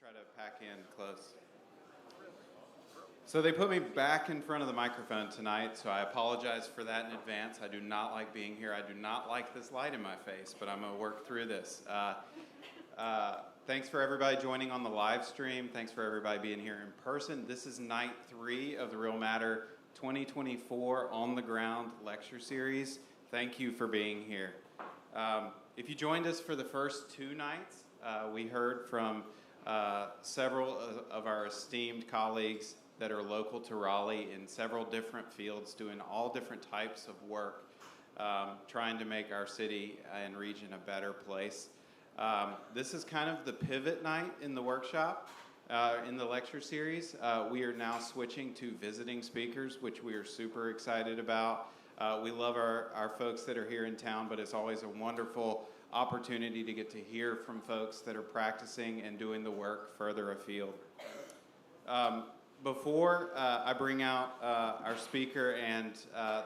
try to pack in close. So they put me back in front of the microphone tonight, so I apologize for that in advance. I do not like being here. I do not like this light in my face, but I'm going to work through this. Thanks for everybody joining on the live stream. Thanks for everybody being here in person. This is night 3 of the Real Matter 2024 On the Ground lecture series. Thank you for being here. If you joined us for the first 2 nights, we heard from several of our esteemed colleagues that are local to Raleigh in several different fields, doing all different types of work, trying to make our city and region a better place. This is kind of the pivot night in the workshop, in the lecture series. We are now switching to visiting speakers, which we are super excited about. We love our folks that are here in town, but it's always a wonderful opportunity to get to hear from folks that are practicing and doing the work further afield. Before I bring out our speaker and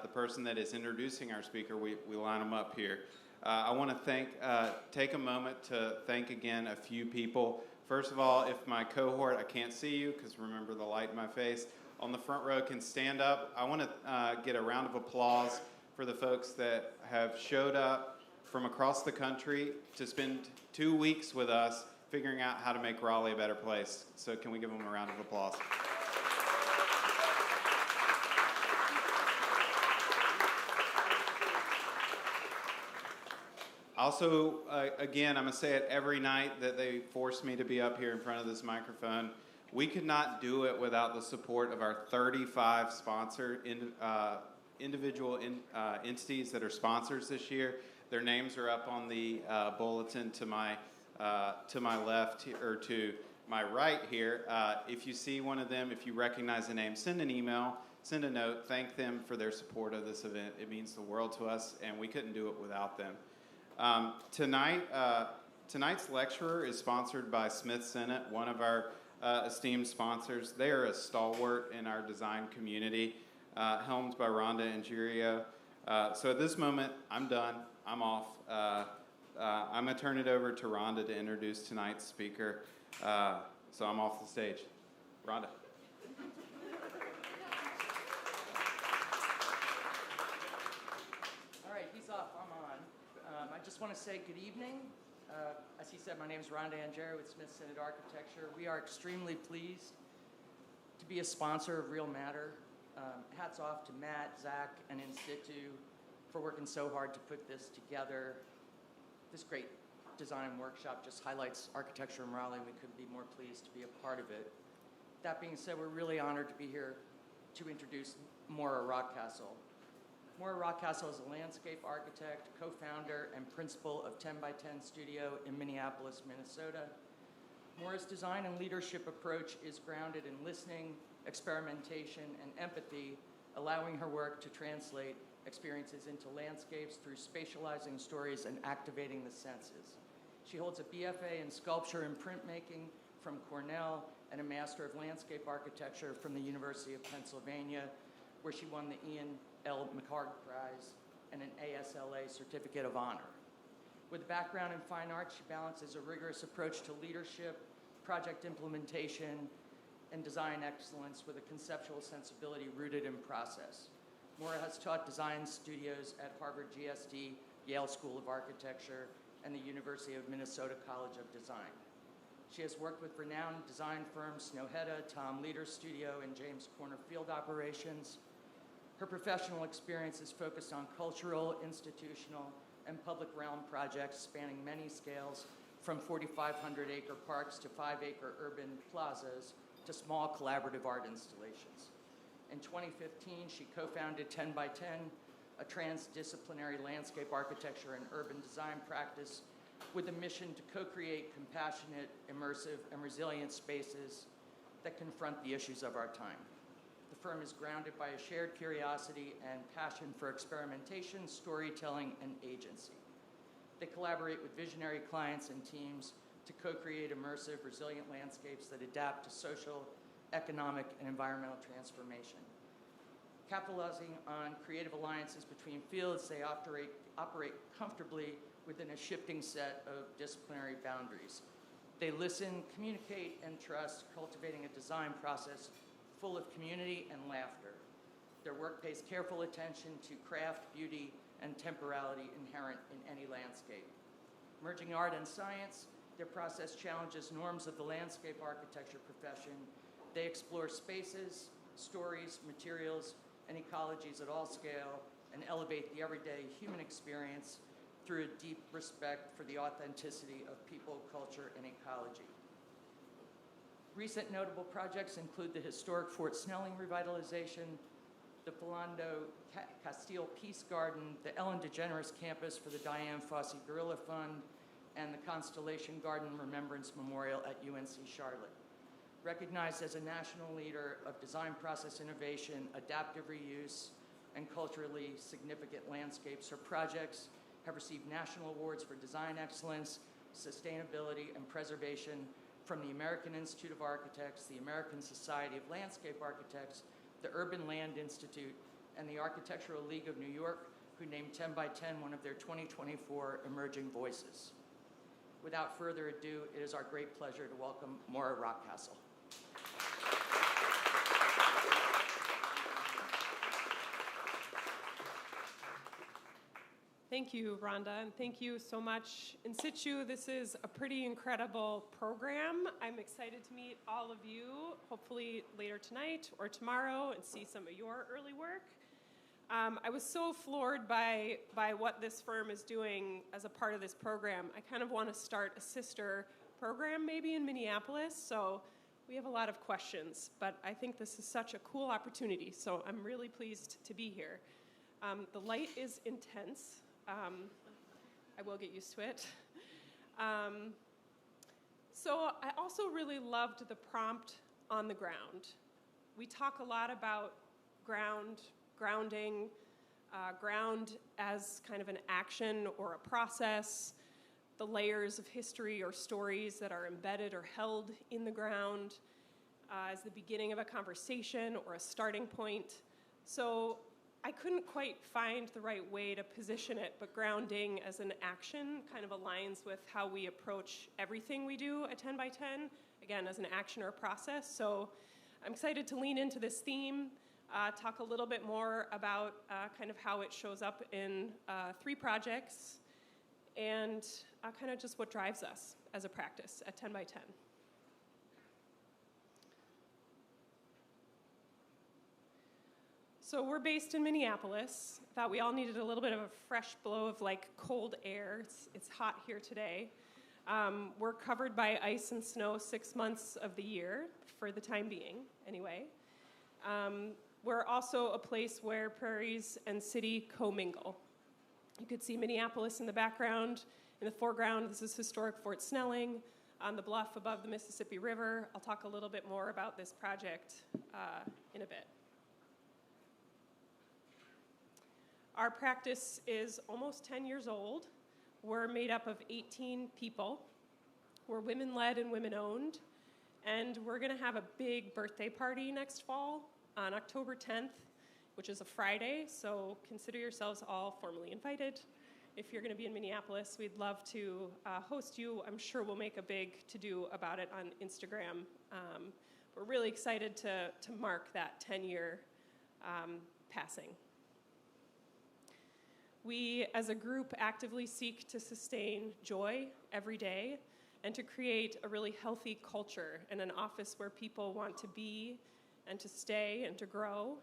the person that is introducing our speaker, we line them up here. I want to take a moment to thank again a few people. First of all, if my cohort, I can't see you because remember the light in my face, on the front row can stand up. I want to get a round of applause for the folks that have showed up from across the country to spend 2 weeks with us figuring out how to make Raleigh a better place. So can we give them a round of applause? Also, again, I'm going to say it every night that they force me to be up here in front of this microphone. We could not do it without the support of our 35 individual entities that are sponsors this year. Their names are up on the bulletin to my left, or to my right here. If you see one of them, if you recognize the name, send an email, send a note, thank them for their support of this event. It means the world to us, and we couldn't do it without them. Tonight's lecturer is sponsored by Smith Senate, one of our esteemed sponsors. They are a stalwart in our design community, helmed by Rhonda and Girio. So at this moment, I'm done. I'm off. I'm going to turn it over to Rhonda to introduce tonight's speaker. So I'm off the stage. Rhonda. All right, he's off. I'm on. I just want to say good evening. As he said, my name is Rhonda Angera with Smith Senate Architecture. We are extremely pleased to be a sponsor of Real Matter. Hats off to Matt, Zach, and In Situ for working so hard to put this together. This great design workshop just highlights architecture in Raleigh. We couldn't be more pleased to be a part of it. That being said, we're really honored to be here to introduce Maura Rockcastle. Maura Rockcastle is a landscape architect, co-founder, and principal of 10x10 Studio in Minneapolis, Minnesota. Maura's design and leadership approach is grounded in listening, experimentation, and empathy, allowing her work to translate experiences into landscapes through spatializing stories and activating the senses. She holds a BFA in sculpture and printmaking from Cornell and a Master of Landscape Architecture from the University of Pennsylvania, where she won the Ian L. McHarg Prize and an ASLA Certificate of Honor. With a background in fine arts, she balances a rigorous approach to leadership, project implementation, and design excellence with a conceptual sensibility rooted in process. Maura has taught design studios at Harvard GSD, Yale School of Architecture, and the University of Minnesota College of Design. She has worked with renowned design firms Snowhetta, Tom Leader Studio, and James Corner Field Operations. Her professional experience is focused on cultural, institutional, and public realm projects spanning many scales, from 4,500-acre parks to 5-acre urban plazas to small collaborative art installations. In 2015, she co-founded 10x10, a transdisciplinary landscape architecture and urban design practice with a mission to co-create compassionate, immersive, and resilient spaces that confront the issues of our time. The firm is grounded by a shared curiosity and passion for experimentation, storytelling, and agency. They collaborate with visionary clients and teams to co-create immersive, resilient landscapes that adapt to social, economic, and environmental transformation. Capitalizing on creative alliances between fields, they operate comfortably within a shifting set of disciplinary boundaries. They listen, communicate, and trust, cultivating a design process full of community and laughter. Their work pays careful attention to craft, beauty, and temporality inherent in any landscape. Merging art and science, their process challenges norms of the landscape architecture profession. They explore spaces, stories, materials, and ecologies at all scale, and elevate the everyday human experience through a deep respect for the authenticity of people, culture, and ecology. Recent notable projects include the historic Fort Snelling revitalization, the Philando Castile Peace Garden, the Ellen DeGeneres campus for the Diane Fossey Gorilla Fund, and the Constellation Garden Remembrance Memorial at UNC Charlotte. Recognized as a national leader of design process innovation, adaptive reuse, and culturally significant landscapes, her projects have received national awards for design excellence, sustainability, and preservation from the American Institute of Architects, the American Society of Landscape Architects, the Urban Land Institute, and the Architectural League of New York, who named 10 by 10 one of their 2024 Emerging Voices. Without further ado, it is our great pleasure to welcome Maura Rockcastle. Thank you, Rhonda, and thank you so much. In situ, this is a pretty incredible program. I'm excited to meet all of you, hopefully later tonight or tomorrow, and see some of your early work. I was so floored by what this firm is doing as a part of this program. I kind of want to start a sister program maybe in Minneapolis, so we have a lot of questions, but I think this is such a cool opportunity, so I'm really pleased to be here. The light is intense. I will get used to it. So I also really loved the prompt on the ground. We talk a lot about grounding, ground as kind of an action or a process, the layers of history or stories that are embedded or held in the ground as the beginning of a conversation or a starting point. So I couldn't quite find the right way to position it, but grounding as an action kind of aligns with how we approach everything we do at 10 by 10, again, as an action or a process. So I'm excited to lean into this theme, talk a little bit more about kind of how it shows up in 3 projects, and kind of just what drives us as a practice at 10 by 10. So we're based in Minneapolis. Thought we all needed a little bit of a fresh blow of like cold air. It's hot here today. We're covered by ice and snow 6 months of the year, for the time being, anyway. We're also a place where prairies and city commingle. You could see Minneapolis in the background. In the foreground, this is historic Fort Snelling. On the bluff above the Mississippi River, I'll talk a little bit more about this project in a bit. Our practice is almost 10 years old. We're made up of 18 people. We're women-led and women-owned. And we're going to have a big birthday party next fall on October 10th, which is a Friday. So consider yourselves all formally invited. If you're going to be in Minneapolis, we'd love to host you. I'm sure we'll make a big to-do about it on Instagram. We're really excited to mark that 10-year passing. We, as a group, actively seek to sustain joy every day and to create a really healthy culture and an office where people want to be and to stay and to grow.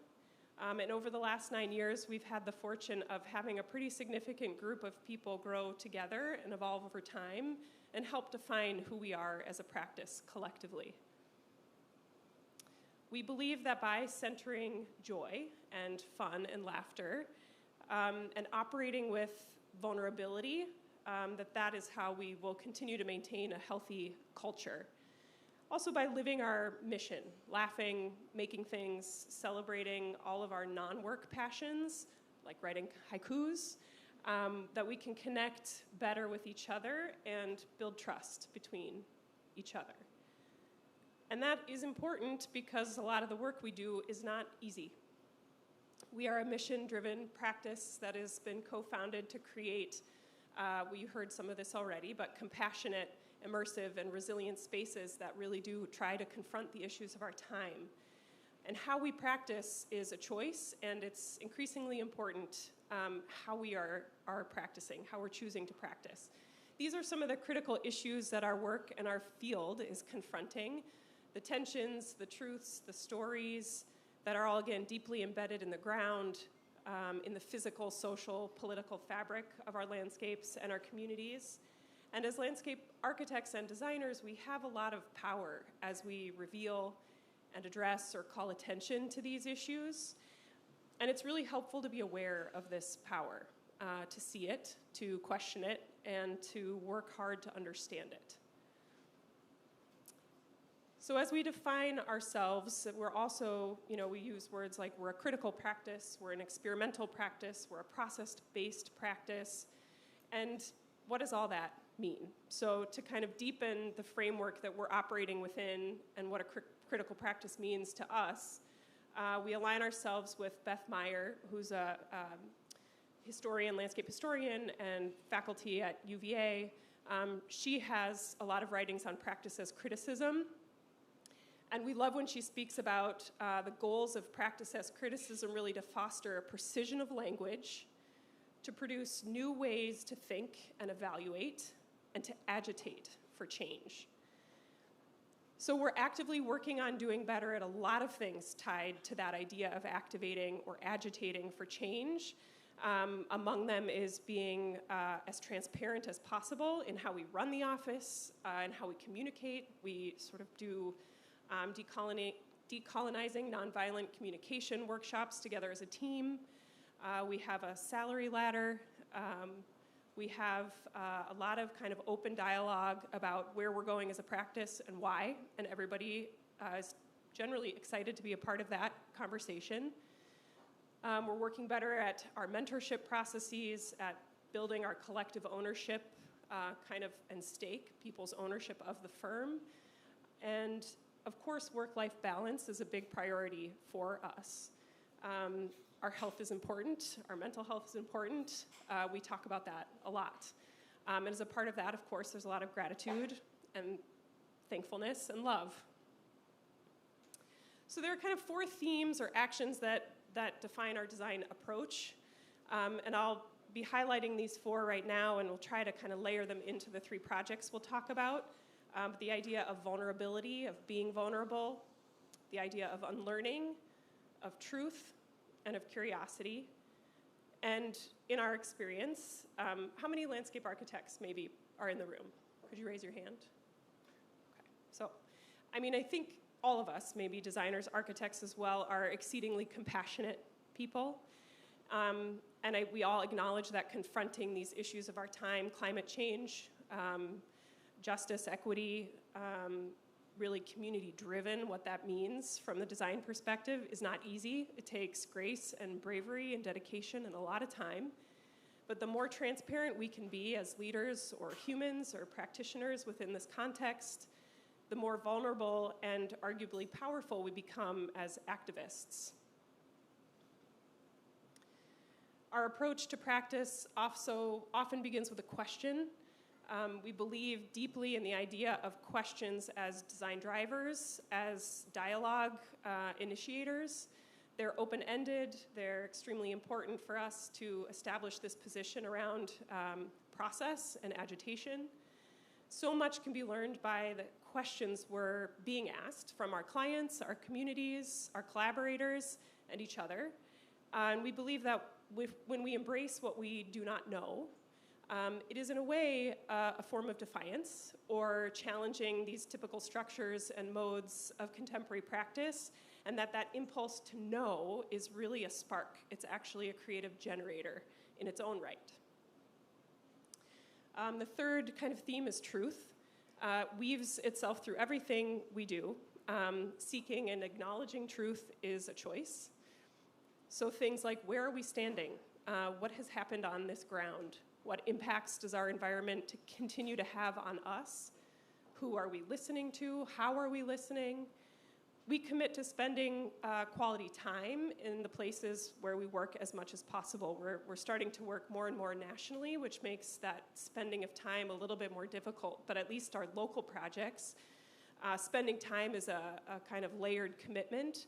And over the last 9 years, we've had the fortune of having a pretty significant group of people grow together and evolve over time and help define who we are as a practice collectively. We believe that by centering joy and fun and laughter, and operating with vulnerability, that is how we will continue to maintain a healthy culture. Also by living our mission, laughing, making things, celebrating all of our non-work passions, like writing haikus, that we can connect better with each other and build trust between each other. And that is important because a lot of the work we do is not easy. We are a mission-driven practice that has been co-founded to create, we heard some of this already, but compassionate immersive and resilient spaces that really do try to confront the issues of our time. And how we practice is a choice, and it's increasingly important how we are practicing, how we're choosing to practice. These are some of the critical issues that our work and our field is confronting. The tensions, the truths, the stories that are all, again, deeply embedded in the ground, in the physical, social, political fabric of our landscapes and our communities. And as landscape architects and designers, we have a lot of power as we reveal and address or call attention to these issues. And it's really helpful to be aware of this power, to see it, to question it, and to work hard to understand it. So as we define ourselves, we're also, we use words like we're a critical practice, we're an experimental practice, we're a process-based practice. And what does all that mean? So to kind of deepen the framework that we're operating within and what a critical practice means to us, we align ourselves with Beth Meyer, who's a historian, landscape historian, and faculty at UVA. She has a lot of writings on practice as criticism. And we love when she speaks about the goals of practice as criticism, really to foster a precision of language, to produce new ways to think and evaluate, and to agitate for change. So we're actively working on doing better at a lot of things tied to that idea of activating or agitating for change. Among them is being as transparent as possible in how we run the office and how we communicate. We sort of do decolonizing nonviolent communication workshops together as a team. We have a salary ladder. We have a lot of kind of open dialogue about where we're going as a practice and why, and everybody is generally excited to be a part of that conversation. We're working better at our mentorship processes, at building our collective ownership and stake, people's ownership of the firm. And of course, work-life balance is a big priority for us. Our health is important. Our mental health is important. We talk about that a lot. And as a part of that, of course, there's a lot of gratitude and thankfulness and love. So there are kind of 4 themes or actions that define our design approach. And I'll be highlighting these 4 right now, and we'll try to kind of layer them into the 3 projects we'll talk about. The idea of vulnerability, of being vulnerable, the idea of unlearning, of truth, and of curiosity. And in our experience, how many landscape architects maybe are in the room? Could you raise your hand? Okay. So, I think all of us, maybe designers, architects as well, are exceedingly compassionate people. We all acknowledge that confronting these issues of our time, climate change, justice, equity, really community-driven, what that means from the design perspective is not easy. It takes grace and bravery and dedication and a lot of time. But the more transparent we can be as leaders or humans or practitioners within this context, the more vulnerable and arguably powerful we become as activists. Our approach to practice also often begins with a question. We believe deeply in the idea of questions as design drivers, as dialogue initiators. They're open-ended. They're extremely important for us to establish this position around process and agitation. So much can be learned by the questions we're being asked from our clients, our communities, our collaborators, and each other. And we believe that when we embrace what we do not know, it is in a way a form of defiance or challenging these typical structures and modes of contemporary practice, and that impulse to know is really a spark. It's actually a creative generator in its own right. The third kind of theme is truth. Weaves itself through everything we do. Seeking and acknowledging truth is a choice. So things like, where are we standing? What has happened on this ground? What impacts does our environment continue to have on us? Who are we listening to? How are we listening? We commit to spending quality time in the places where we work as much as possible. We're starting to work more and more nationally, which makes that spending of time a little bit more difficult. But at least our local projects, spending time is a kind of layered commitment.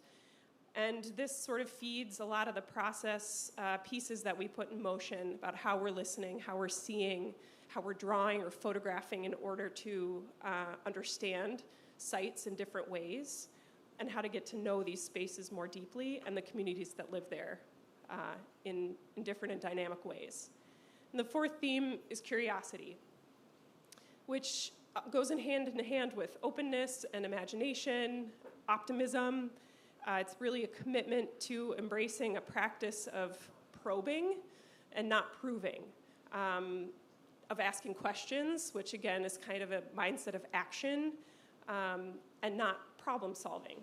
And this sort of feeds a lot of the process pieces that we put in motion about how we're listening, how we're seeing, how we're drawing or photographing in order to understand sites in different ways, and how to get to know these spaces more deeply and the communities that live there in different and dynamic ways. And the fourth theme is curiosity, which goes in hand with openness and imagination, optimism. It's really a commitment to embracing a practice of probing and not proving, of asking questions, which again is kind of a mindset of action, and not problem solving,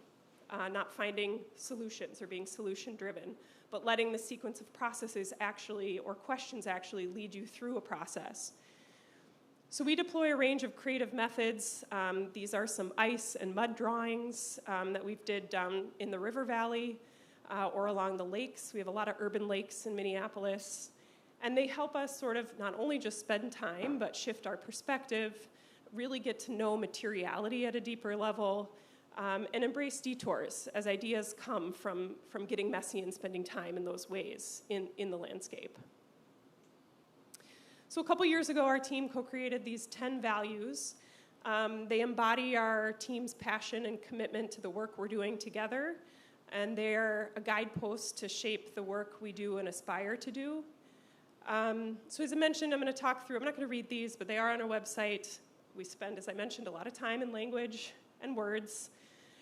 not finding solutions or being solution driven, but letting the sequence of processes actually, or questions actually, lead you through a process. So we deploy a range of creative methods. These are some ice and mud drawings that we've did down in the river valley or along the lakes. We have a lot of urban lakes in Minneapolis. And they help us sort of not only just spend time, but shift our perspective, really get to know materiality at a deeper level, and embrace detours as ideas come from getting messy and spending time in those ways in the landscape. So a couple years ago, our team co-created these 10 values. They embody our team's passion and commitment to the work we're doing together, and they're a guidepost to shape the work we do and aspire to do. So as I mentioned, I'm going to talk through, I'm not going to read these, but they are on our website. We spend, as I mentioned, a lot of time in language and words,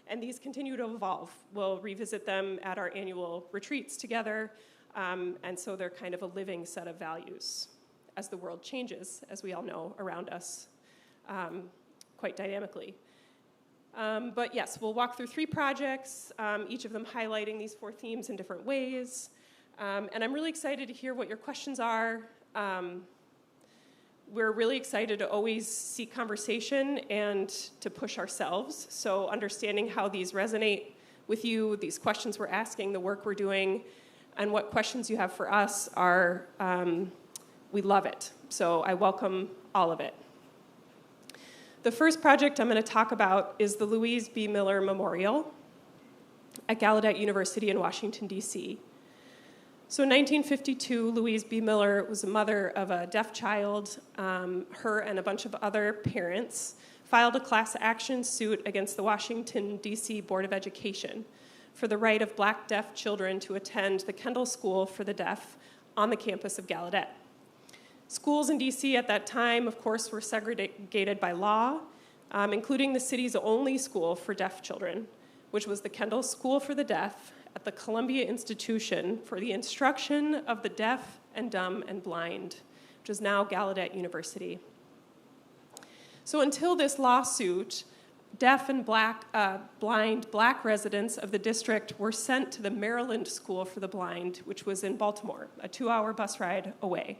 and these continue to evolve. We'll revisit them at our annual retreats together, and so they're kind of a living set of values as the world changes, as we all know, around us quite dynamically. But yes, we'll walk through 3 projects, each of them highlighting these 4 themes in different ways. And I'm really excited to hear what your questions are. We're really excited to always seek conversation and to push ourselves. So understanding how these resonate with you, these questions we're asking, the work we're doing, and what questions you have for us are, we love it. So I welcome all of it. The first project I'm going to talk about is the Louise B. Miller Memorial at Gallaudet University in Washington, D.C. So in 1952, Louise B. Miller was a mother of a deaf child. Her and a bunch of other parents filed a class action suit against the Washington, D.C. Board of Education for the right of Black deaf children to attend the Kendall School for the Deaf on the campus of Gallaudet. Schools in D.C. at that time, of course, were segregated by law, including the city's only school for deaf children, which was the Kendall School for the Deaf at the Columbia Institution for the Instruction of the Deaf and Dumb and Blind, which is now Gallaudet University. So until this lawsuit, deaf and blind Black residents of the district were sent to the Maryland School for the Blind, which was in Baltimore, a 2-hour bus ride away.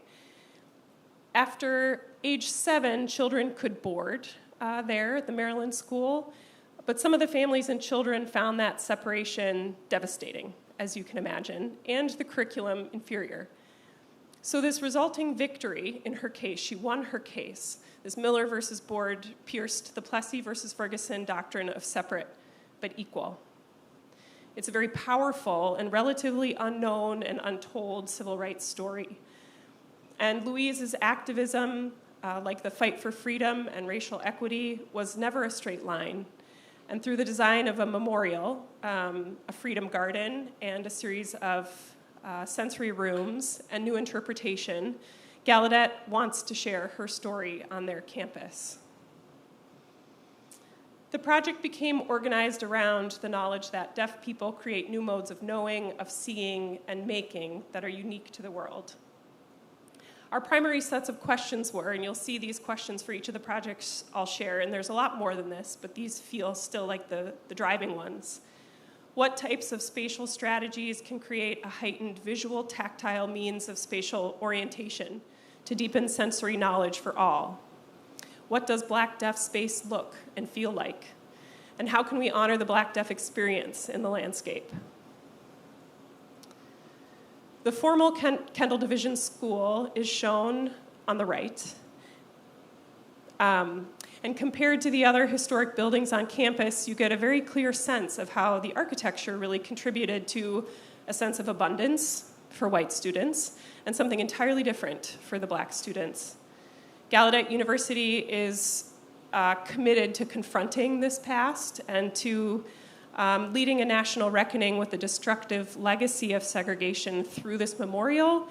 After age 7, children could board there at the Maryland School, but some of the families and children found that separation devastating, as you can imagine, and the curriculum inferior. So this resulting victory in her case, she won her case. This Miller versus Board pierced the Plessy versus Ferguson doctrine of separate but equal. It's a very powerful and relatively unknown and untold civil rights story. And Louise's activism, like the fight for freedom and racial equity, was never a straight line. And through the design of a memorial, a freedom garden, and a series of sensory rooms and new interpretation, Gallaudet wants to share her story on their campus. The project became organized around the knowledge that deaf people create new modes of knowing, of seeing, and making that are unique to the world. Our primary sets of questions were, and you'll see these questions for each of the projects I'll share, and there's a lot more than this, but these feel still like the driving ones. What types of spatial strategies can create a heightened visual, tactile means of spatial orientation to deepen sensory knowledge for all? What does Black deaf space look and feel like? And how can we honor the Black Deaf experience in the landscape? The formal Kendall Division School is shown on the right. And compared to the other historic buildings on campus, you get a very clear sense of how the architecture really contributed to a sense of abundance for white students and something entirely different for the Black students. Gallaudet University is committed to confronting this past and to leading a national reckoning with the destructive legacy of segregation through this memorial,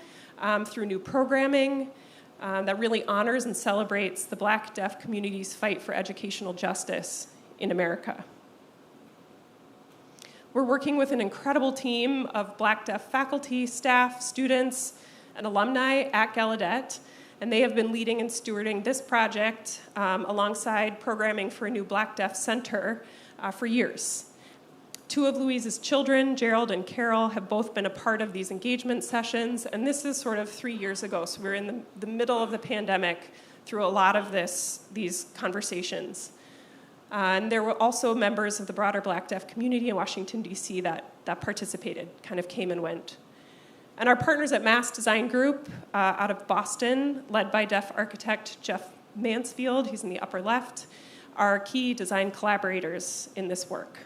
through new programming that really honors and celebrates the Black deaf community's fight for educational justice in America. We're working with an incredible team of Black deaf faculty, staff, students, and alumni at Gallaudet, and they have been leading and stewarding this project alongside programming for a new Black Deaf Center for years. Two of Louise's children, Gerald and Carol, have both been a part of these engagement sessions, and this is sort of 3 years ago, so we're in the middle of the pandemic through a lot of these conversations. And there were also members of the broader Black deaf community in Washington, D.C. that participated, kind of came and went. And our partners at Mass Design Group out of Boston, led by deaf architect Jeff Mansfield, he's in the upper left, are key design collaborators in this work.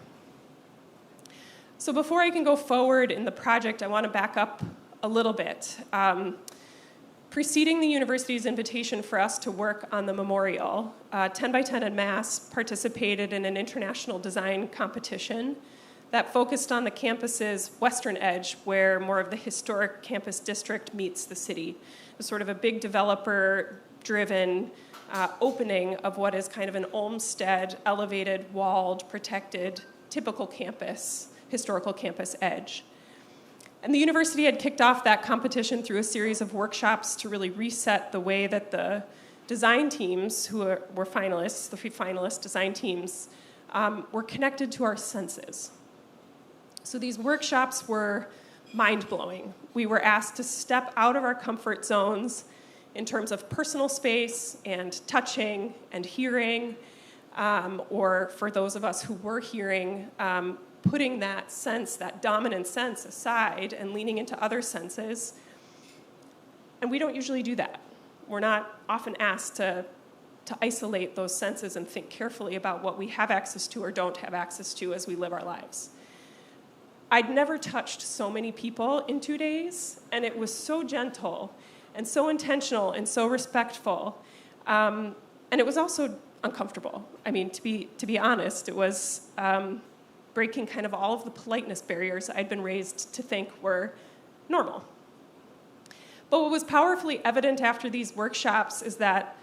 So before I can go forward in the project, I want to back up a little bit. Preceding the university's invitation for us to work on the memorial, 10 by 10 at Mass participated in an international design competition that focused on the campus's western edge, where more of the historic campus district meets the city. It was sort of a big developer-driven opening of what is kind of an Olmsted, elevated, walled, protected, typical campus, historical campus edge. And the university had kicked off that competition through a series of workshops to really reset the way that the design teams, who were finalists, the 3 finalist design teams, were connected to our senses. So these workshops were mind-blowing. We were asked to step out of our comfort zones in terms of personal space and touching and hearing, or for those of us who were hearing, putting that sense, that dominant sense aside and leaning into other senses. And we don't usually do that. We're not often asked to isolate those senses and think carefully about what we have access to or don't have access to as we live our lives. I'd never touched so many people in 2 days, and it was so gentle and so intentional and so respectful. And it was also uncomfortable. I mean, to be honest, it was breaking kind of all of the politeness barriers I'd been raised to think were normal. But what was powerfully evident after these workshops is that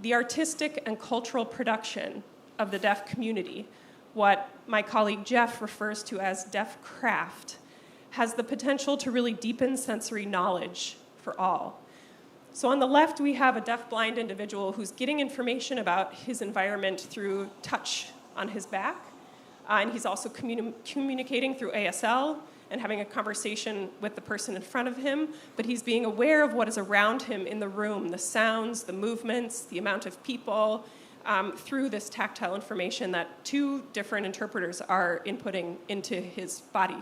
the artistic and cultural production of the deaf community, what my colleague Jeff refers to as deaf craft, has the potential to really deepen sensory knowledge for all. So on the left, we have a deaf-blind individual who's getting information about his environment through touch on his back. And he's also communicating through ASL and having a conversation with the person in front of him, but he's being aware of what is around him in the room, the sounds, the movements, the amount of people, through this tactile information that 2 different interpreters are inputting into his body.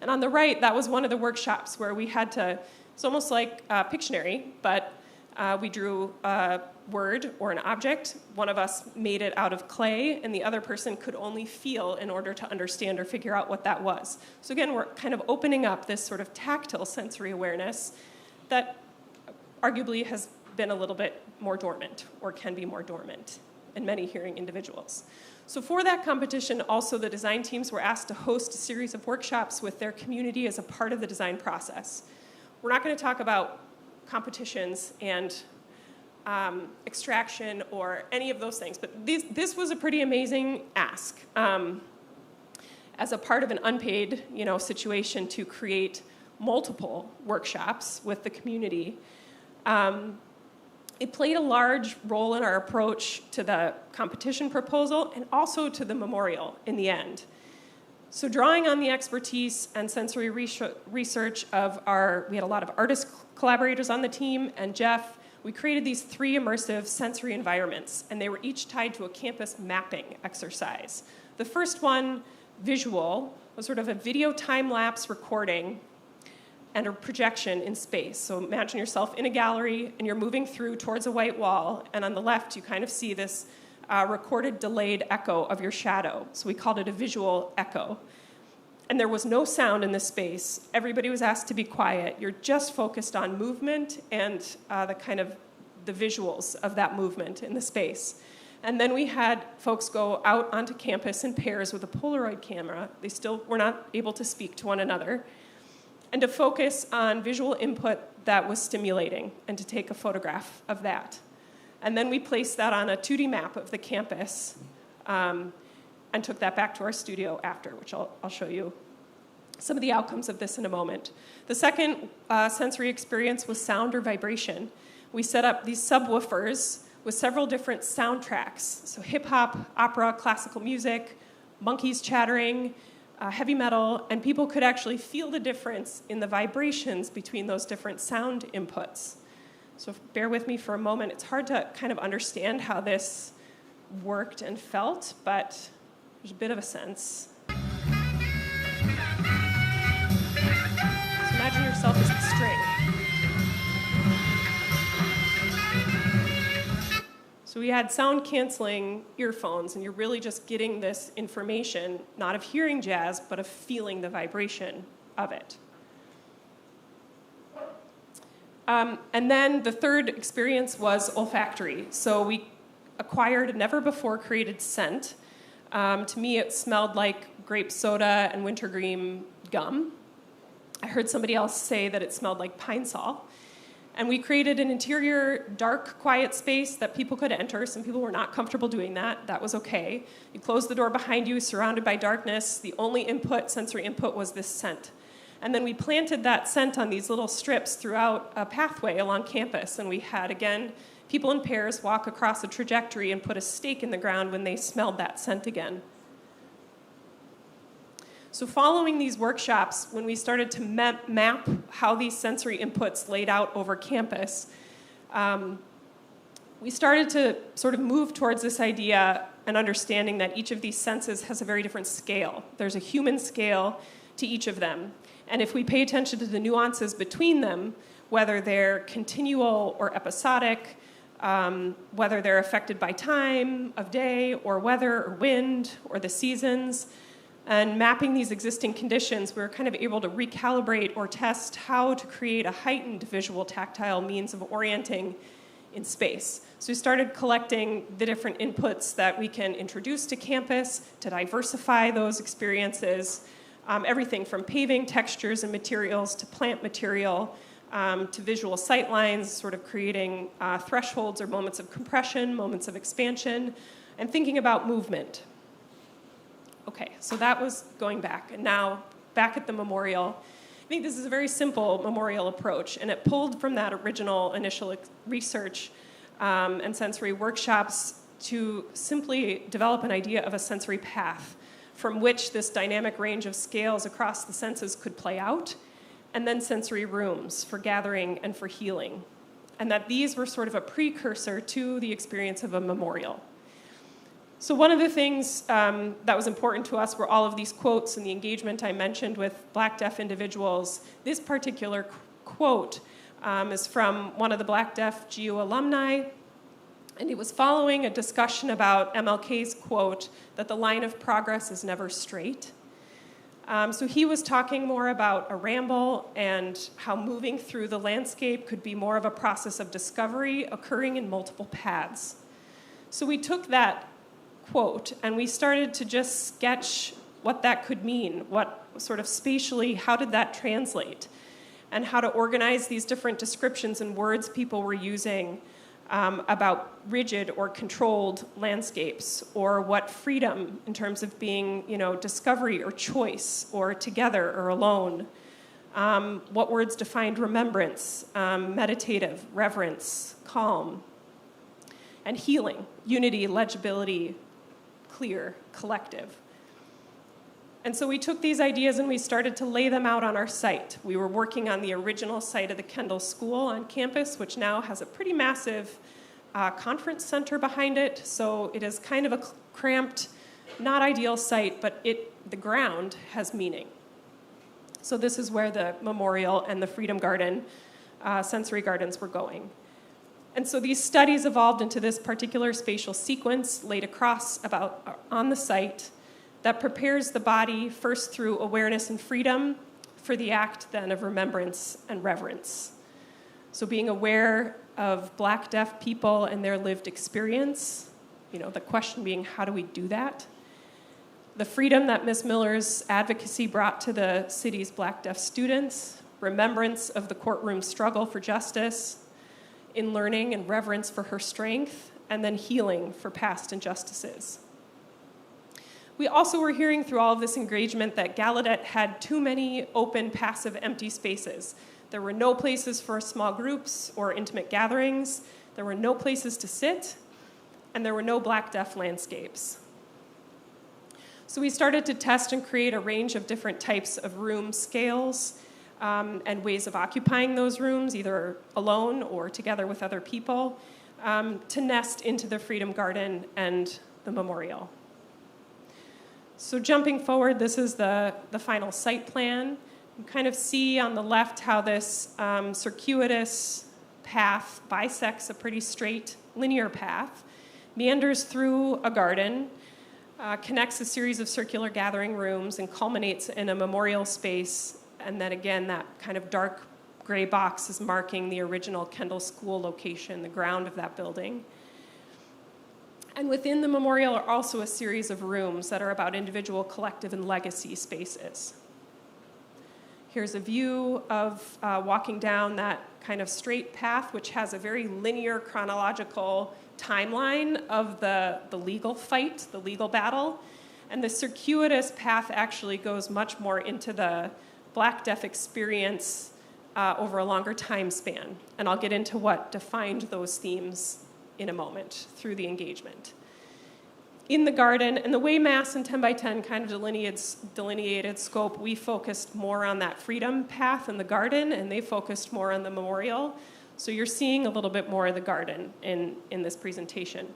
And on the right, that was one of the workshops where we had to, it's almost like Pictionary, but we drew a word or an object. One of us made it out of clay, and the other person could only feel in order to understand or figure out what that was. So again, we're kind of opening up this sort of tactile sensory awareness that arguably has been a little bit more dormant, or can be more dormant in many hearing individuals. So for that competition, also the design teams were asked to host a series of workshops with their community as a part of the design process. We're not going to talk about competitions and extraction or any of those things, but this was a pretty amazing ask as a part of an unpaid situation to create multiple workshops with the community. It played a large role in our approach to the competition proposal and also to the memorial in the end. So drawing on the expertise and sensory research of we had a lot of artist collaborators on the team, and Jeff we created these 3 immersive sensory environments, and they were each tied to a campus mapping exercise. The first one, visual, was sort of a video time-lapse recording and a projection in space. So imagine yourself in a gallery, and you're moving through towards a white wall, and on the left, you kind of see this recorded delayed echo of your shadow. So we called it a visual echo. And there was no sound in this space. Everybody was asked to be quiet. You're just focused on movement and the visuals of that movement in the space. And then we had folks go out onto campus in pairs with a Polaroid camera. They still were not able to speak to one another. And to focus on visual input that was stimulating and to take a photograph of that. And then we placed that on a 2D map of the campus and took that back to our studio after, which I'll show you some of the outcomes of this in a moment. The second sensory experience was sound or vibration. We set up these subwoofers with several different soundtracks, so hip-hop, opera, classical music, monkeys chattering, heavy metal, and people could actually feel the difference in the vibrations between those different sound inputs. So bear with me for a moment. It's hard to kind of understand how this worked and felt, but there's a bit of a sense. So imagine yourself as the string. So we had sound-canceling earphones, and you're really just getting this information, not of hearing jazz, but of feeling the vibration of it. And then the third experience was olfactory. So we acquired a never-before-created scent. To me, it smelled like grape soda and wintergreen gum. I heard somebody else say that it smelled like pine sol. And we created an interior, dark, quiet space that people could enter. Some people were not comfortable doing that. That was okay. You closed the door behind you, surrounded by darkness. The only input, sensory input, was this scent. And then we planted that scent on these little strips throughout a pathway along campus. And we had, again, people in pairs walk across a trajectory and put a stake in the ground when they smelled that scent again. So following these workshops, when we started to map how these sensory inputs laid out over campus, we started to sort of move towards this idea and understanding that each of these senses has a very different scale. There's a human scale to each of them. And if we pay attention to the nuances between them, whether they're continual or episodic, whether they're affected by time of day or weather or wind or the seasons, and mapping these existing conditions, we were kind of able to recalibrate or test how to create a heightened visual tactile means of orienting in space. So we started collecting the different inputs that we can introduce to campus to diversify those experiences, everything from paving textures and materials to plant material, to visual sight lines, sort of creating thresholds or moments of compression, moments of expansion, and thinking about movement. Okay, so that was going back. And now, back at the memorial, I think this is a very simple memorial approach, and it pulled from that original initial research and sensory workshops to simply develop an idea of a sensory path from which this dynamic range of scales across the senses could play out, and then sensory rooms for gathering and for healing. And that these were sort of a precursor to the experience of a memorial. So one of the things that was important to us were all of these quotes and the engagement I mentioned with Black Deaf individuals. This particular quote is from one of the Black Deaf GU alumni, and it was following a discussion about MLK's quote that the line of progress is never straight. So he was talking more about a ramble and how moving through the landscape could be more of a process of discovery occurring in multiple paths. So we took that quote, and we started to just sketch what that could mean, what sort of spatially, how did that translate, and how to organize these different descriptions and words people were using about rigid or controlled landscapes, or what freedom in terms of being, discovery or choice, or together or alone, what words defined remembrance, meditative, reverence, calm, and healing, unity, legibility, clear, collective. And so we took these ideas and we started to lay them out on our site. We were working on the original site of the Kendall School on campus, which now has a pretty massive conference center behind it. So it is kind of a cramped, not ideal site, but the ground has meaning. So this is where the memorial and the Freedom Garden, sensory gardens were going. And so these studies evolved into this particular spatial sequence laid across on the site that prepares the body first through awareness and freedom for the act then of remembrance and reverence. So being aware of Black, deaf people and their lived experience, the question being, how do we do that? The freedom that Ms. Miller's advocacy brought to the city's Black, deaf students, remembrance of the courtroom struggle for justice, in learning and reverence for her strength, and then healing for past injustices. We also were hearing through all of this engagement that Gallaudet had too many open, passive, empty spaces. There were no places for small groups or intimate gatherings. There were no places to sit, and there were no Black, deaf landscapes. So we started to test and create a range of different types of room scales and ways of occupying those rooms, either alone or together with other people, to nest into the Freedom Garden and the memorial. So jumping forward, this is the final site plan. You kind of see on the left how this circuitous path bisects a pretty straight linear path, meanders through a garden, connects a series of circular gathering rooms, and culminates in a memorial space. And then again, that kind of dark gray box is marking the original Kendall School location, the ground of that building. And within the memorial are also a series of rooms that are about individual, collective, and legacy spaces. Here's a view of walking down that kind of straight path, which has a very linear chronological timeline of the legal fight, the legal battle. And the circuitous path actually goes much more into the Black, deaf experience over a longer time span. And I'll get into what defined those themes in a moment through the engagement. In the garden, and the way Mass and 10 by 10 kind of delineated scope, we focused more on that freedom path in the garden, and they focused more on the memorial. So you're seeing a little bit more of the garden in this presentation.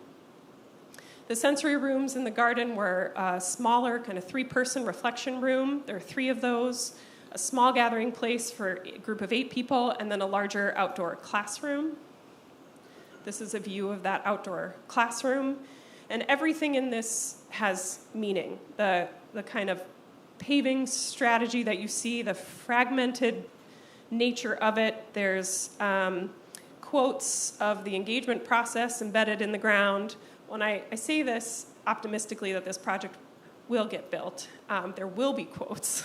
The sensory rooms in the garden were a smaller, kind of 3-person reflection room. There are 3 of those, a small gathering place for a group of 8 people, and then a larger outdoor classroom. This is a view of that outdoor classroom. And everything in this has meaning. The kind of paving strategy that you see, the fragmented nature of it. There's quotes of the engagement process embedded in the ground. When I say this optimistically that this project will get built, there will be quotes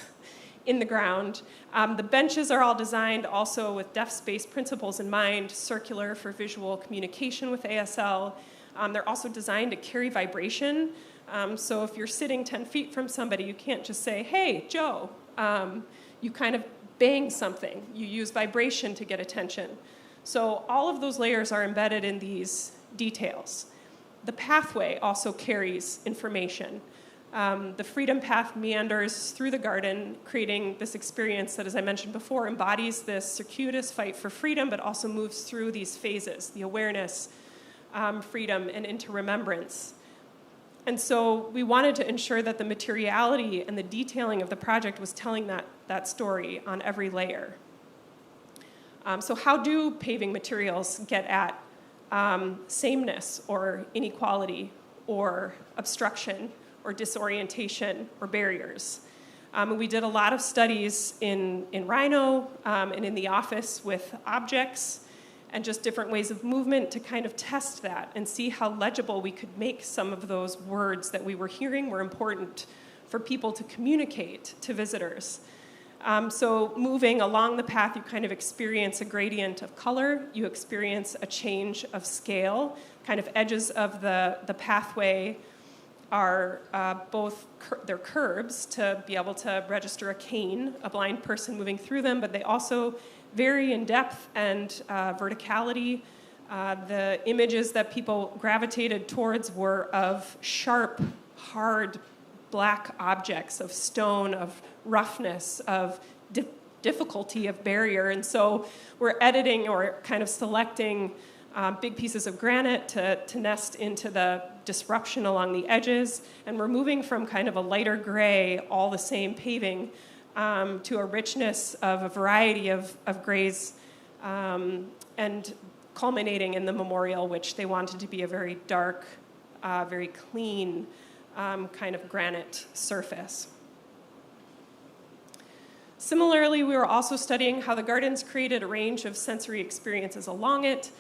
in the ground. The benches are all designed also with deaf space principles in mind, circular for visual communication with ASL. They're also designed to carry vibration. So if you're sitting 10 feet from somebody, you can't just say, hey, Joe. You kind of bang something. You use vibration to get attention. So all of those layers are embedded in these details. The pathway also carries information. The freedom path meanders through the garden, creating this experience that, as I mentioned before, embodies this circuitous fight for freedom, but also moves through these phases, the awareness, freedom, and into remembrance. And so we wanted to ensure that the materiality and the detailing of the project was telling that story on every layer. So how do paving materials get at sameness or inequality or obstruction or disorientation or barriers? We did a lot of studies in Rhino and in the office with objects and just different ways of movement to kind of test that and see how legible we could make some of those words that we were hearing were important for people to communicate to visitors. So moving along the path, you kind of experience a gradient of color, you experience a change of scale, kind of edges of the pathway are they're curbs to be able to register a cane, a blind person moving through them, but they also vary in depth and verticality. The images that people gravitated towards were of sharp, hard black objects, of stone, of roughness, of difficulty, of barrier. And so we're editing or kind of selecting big pieces of granite to nest into the disruption along the edges. And we're moving from kind of a lighter gray, all the same paving, to a richness of a variety of grays, and culminating in the memorial, which they wanted to be a very dark, very clean kind of granite surface. Similarly, we were also studying how the gardens created a range of sensory experiences along it,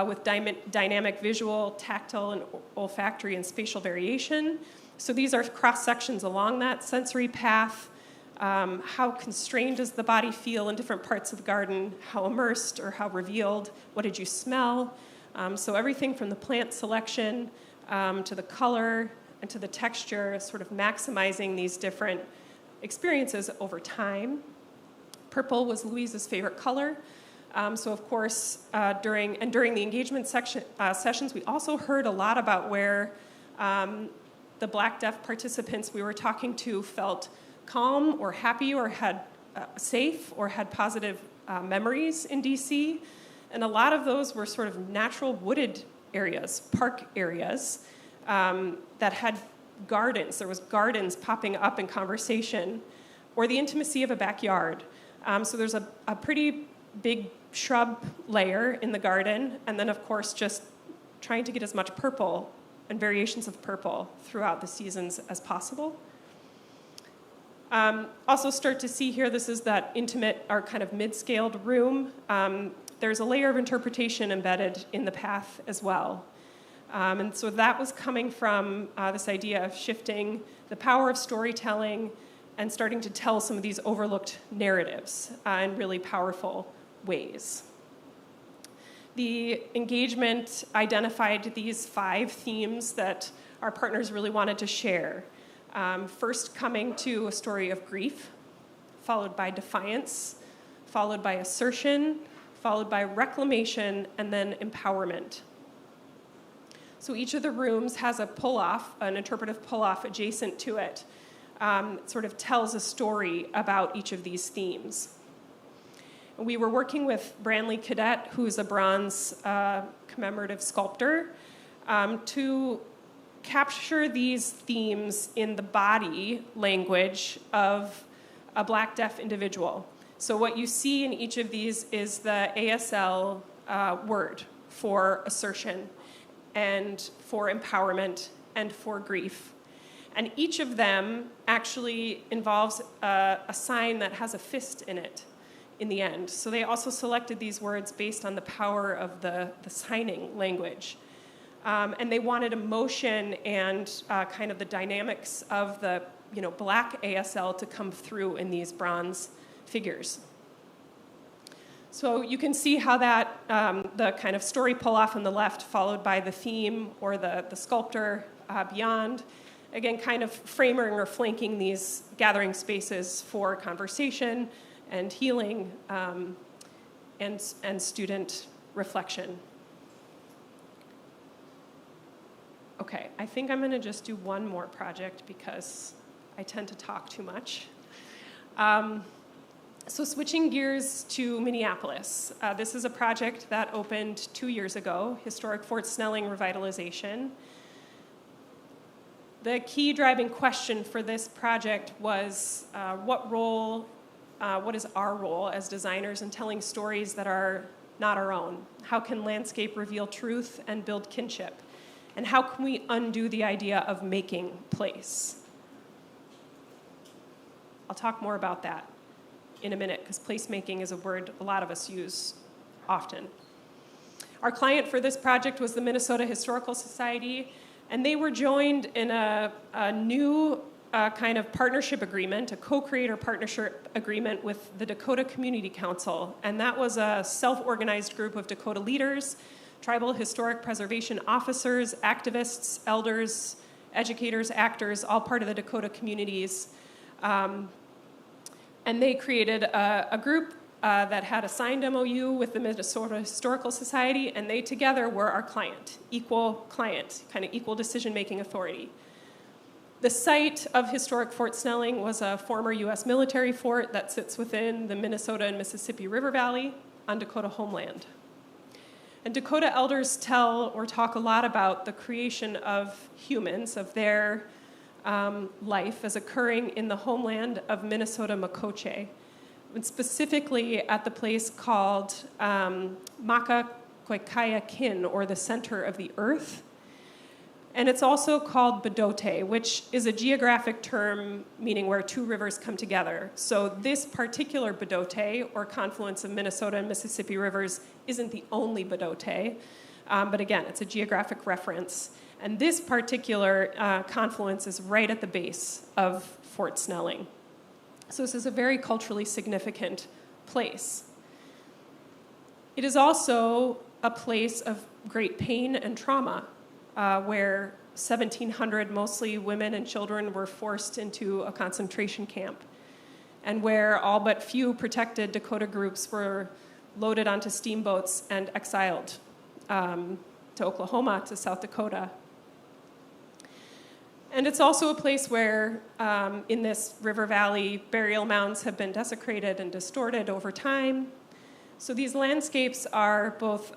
with dynamic visual, tactile, and olfactory and spatial variation. So these are cross-sections along that sensory path. How constrained does the body feel in different parts of the garden? How immersed or how revealed? What did you smell? So everything from the plant selection to the color and to the texture, sort of maximizing these different experiences over time. Purple was Louise's favorite color. So of course, during the engagement sessions, we also heard a lot about where the Black deaf participants we were talking to felt calm or happy or had safe or had positive memories in DC. And a lot of those were sort of natural wooded areas, park areas, that had gardens. There was gardens popping up in conversation, or the intimacy of a backyard. So there's a pretty big shrub layer in the garden, and then of course just trying to get as much purple and variations of purple throughout the seasons as possible. Also start to see here, this is that intimate or kind of mid-scaled room. There's a layer of interpretation embedded in the path as well. And so that was coming from this idea of shifting the power of storytelling and starting to tell some of these overlooked narratives in really powerful ways. The engagement identified these 5 themes that our partners really wanted to share. First, coming to a story of grief, followed by defiance, followed by assertion, followed by reclamation, and then empowerment. So each of the rooms has a pull-off, an interpretive pull-off adjacent to it. It sort of tells a story about each of these themes. We were working with Branley Cadet, who's a bronze commemorative sculptor, to capture these themes in the body language of a Black deaf individual. So what you see in each of these is the ASL word for assertion and for empowerment and for grief. And each of them actually involves a sign that has a fist in it in the end. So they also selected these words based on the power of the signing language. And they wanted emotion and kind of the dynamics of the Black ASL to come through in these bronze figures. So you can see how that, the kind of story pull-off on the left, followed by the theme or the sculptor beyond, again, kind of framing or flanking these gathering spaces for conversation and healing and student reflection. Okay, I think I'm going to just do one more project because I tend to talk too much. So switching gears to Minneapolis. This is a project that opened 2 years ago, Historic Fort Snelling Revitalization. The key driving question for this project was what is our role as designers in telling stories that are not our own? How can landscape reveal truth and build kinship? And how can we undo the idea of making place? I'll talk more about that in a minute, because placemaking is a word a lot of us use often. Our client for this project was the Minnesota Historical Society, and they were joined in a new kind of partnership agreement, a co-creator partnership agreement with the Dakota Community Council. And that was a self-organized group of Dakota leaders, tribal historic preservation officers, activists, elders, educators, actors, all part of the Dakota communities. And they created a group that had a signed MOU with the Minnesota Historical Society, and they together were our client, kind of equal decision-making authority. The site of historic Fort Snelling was a former U.S. military fort that sits within the Minnesota and Mississippi River Valley on Dakota homeland. And Dakota elders tell or talk a lot about the creation of humans, of their life as occurring in the homeland of Minnesota Makoche, and specifically at the place called Makakwekaya-kin, or the center of the earth. And it's also called Bedote, which is a geographic term meaning where two rivers come together. So this particular Bedote, or confluence of Minnesota and Mississippi rivers, isn't the only Bedote, but again, it's a geographic reference. And this particular confluence is right at the base of Fort Snelling. So this is a very culturally significant place. It is also a place of great pain and trauma, where 1,700 mostly women and children were forced into a concentration camp, and where all but few protected Dakota groups were loaded onto steamboats and exiled to Oklahoma, to South Dakota. And it's also a place where, in this river valley, burial mounds have been desecrated and distorted over time. So these landscapes are both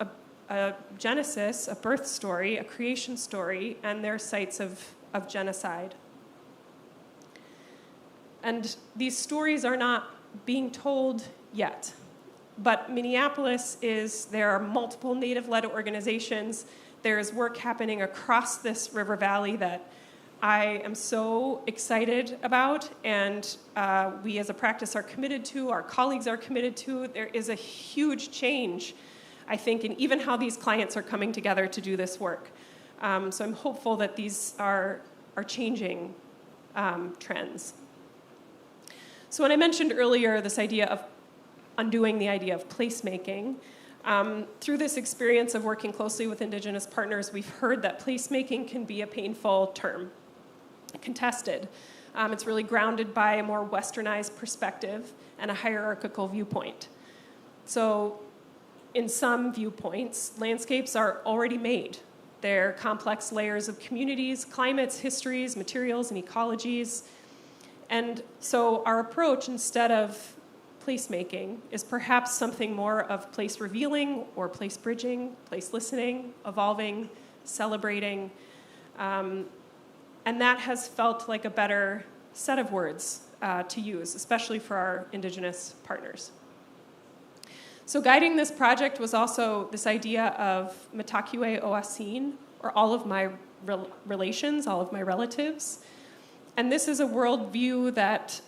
a genesis, a birth story, a creation story, and they're sites of genocide. And these stories are not being told yet. But Minneapolis there are multiple Native-led organizations. There's work happening across this river valley that I am so excited about, and we as a practice are committed to, our colleagues are committed to. There is a huge change, I think, in even how these clients are coming together to do this work. So I'm hopeful that these are changing trends. So when I mentioned earlier this idea of undoing the idea of placemaking, through this experience of working closely with Indigenous partners, we've heard that placemaking can be a painful term, contested. It's really grounded by a more westernized perspective and a hierarchical viewpoint. So in some viewpoints, landscapes are already made. They're complex layers of communities, climates, histories, materials, and ecologies. And so our approach, instead of placemaking, is perhaps something more of place revealing or place bridging, place listening, evolving, celebrating. And that has felt like a better set of words to use, especially for our Indigenous partners. So guiding this project was also this idea of Mitakuye Oasin, or all of my relations, all of my relatives. And this is a worldview that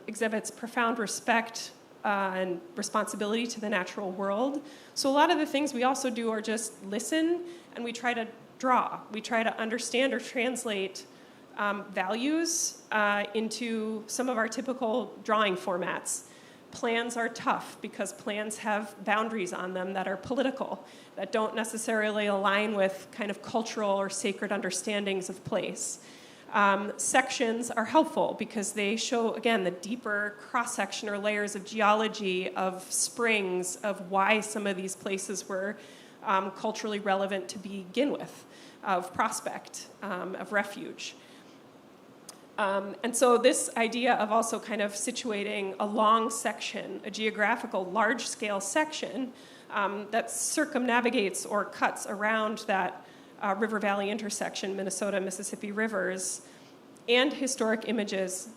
exhibits profound respect and responsibility to the natural world. So a lot of the things we also do are just listen, and we try to draw. We try to understand or translate values into some of our typical drawing formats. Plans are tough because plans have boundaries on them that are political, that don't necessarily align with kind of cultural or sacred understandings of place. Sections are helpful because they show, again, the deeper cross-section or layers of geology, of springs, of why some of these places were culturally relevant to begin with, of prospect, of refuge. And so this idea of also kind of situating a long section, a geographical large-scale section that circumnavigates or cuts around that river valley intersection, Minnesota-Mississippi rivers, and historic images,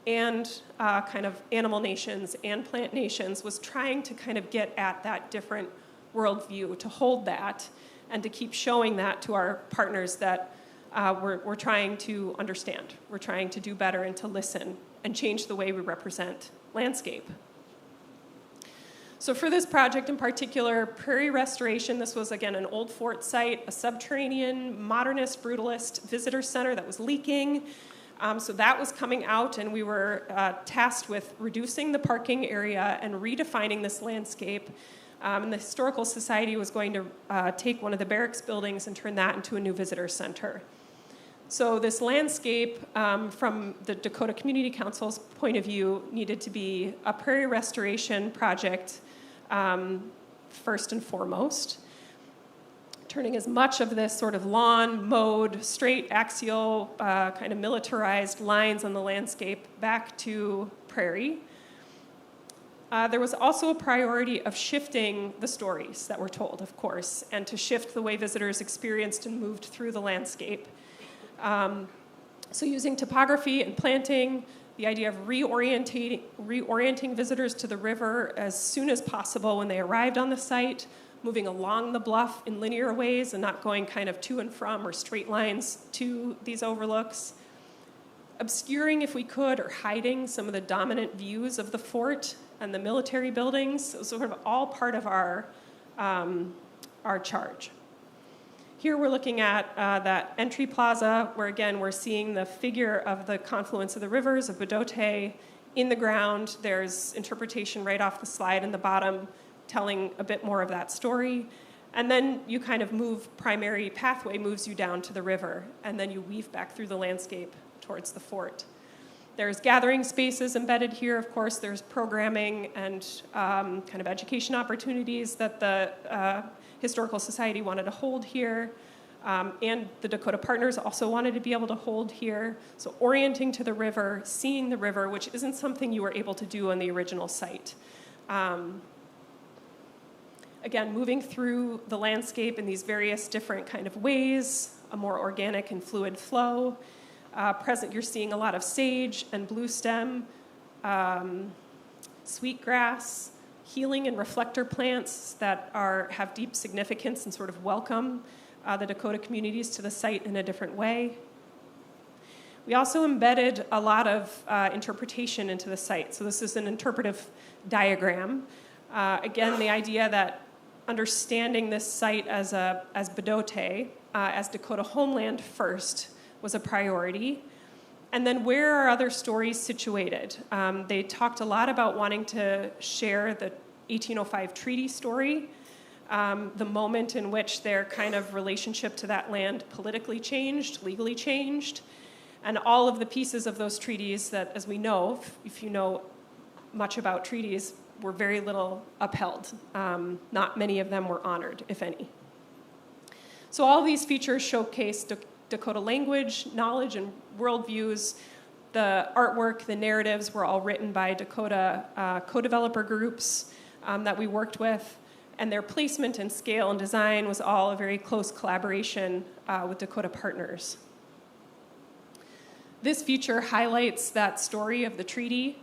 and kind of animal nations and plant nations, was trying to kind of get at that different worldview, to hold that, and to keep showing that to our partners that we're trying to understand, we're trying to do better and to listen and change the way we represent landscape. So for this project in particular, prairie restoration, this was again an old fort site, a subterranean, modernist, brutalist visitor center that was leaking. So that was coming out, and we were tasked with reducing the parking area and redefining this landscape. And the Historical Society was going to take one of the barracks buildings and turn that into a new visitor center. So this landscape, from the Dakota Community Council's point of view, needed to be a prairie restoration project first and foremost, turning as much of this sort of lawn, mowed, straight, axial, kind of militarized lines on the landscape back to prairie. There was also a priority of shifting the stories that were told, of course, and to shift the way visitors experienced and moved through the landscape. So using topography and planting, the idea of reorienting visitors to the river as soon as possible when they arrived on the site, moving along the bluff in linear ways and not going kind of to and from or straight lines to these overlooks, obscuring, if we could, or hiding some of the dominant views of the fort and the military buildings. So sort of all part of our charge. Here we're looking at that entry plaza where, again, we're seeing the figure of the confluence of the rivers of Bdote in the ground. There's interpretation right off the slide in the bottom telling a bit more of that story. And then you kind of primary pathway moves you down to the river, and then you weave back through the landscape towards the fort. There's gathering spaces embedded here, of course. There's programming and kind of education opportunities that the Historical Society wanted to hold here, and the Dakota Partners also wanted to be able to hold here. So orienting to the river, seeing the river, which isn't something you were able to do on the original site. Again, moving through the landscape in these various different kind of ways, a more organic and fluid flow. Present, you're seeing a lot of sage and blue stem, sweetgrass, healing and reflector plants that have deep significance and sort of welcome the Dakota communities to the site in a different way. We also embedded a lot of interpretation into the site. So this is an interpretive diagram. Again, the idea that understanding this site as Bdote, as Dakota homeland first, was a priority. And then where are other stories situated? They talked a lot about wanting to share the 1805 treaty story, the moment in which their kind of relationship to that land politically changed, legally changed, and all of the pieces of those treaties that, as we know, if you know much about treaties, were very little upheld. Not many of them were honored, if any. So all these features showcase Dakota language, knowledge, and worldviews. The artwork, the narratives were all written by Dakota co-developer groups that we worked with, and their placement and scale and design was all a very close collaboration with Dakota Partners. This feature highlights that story of the treaty.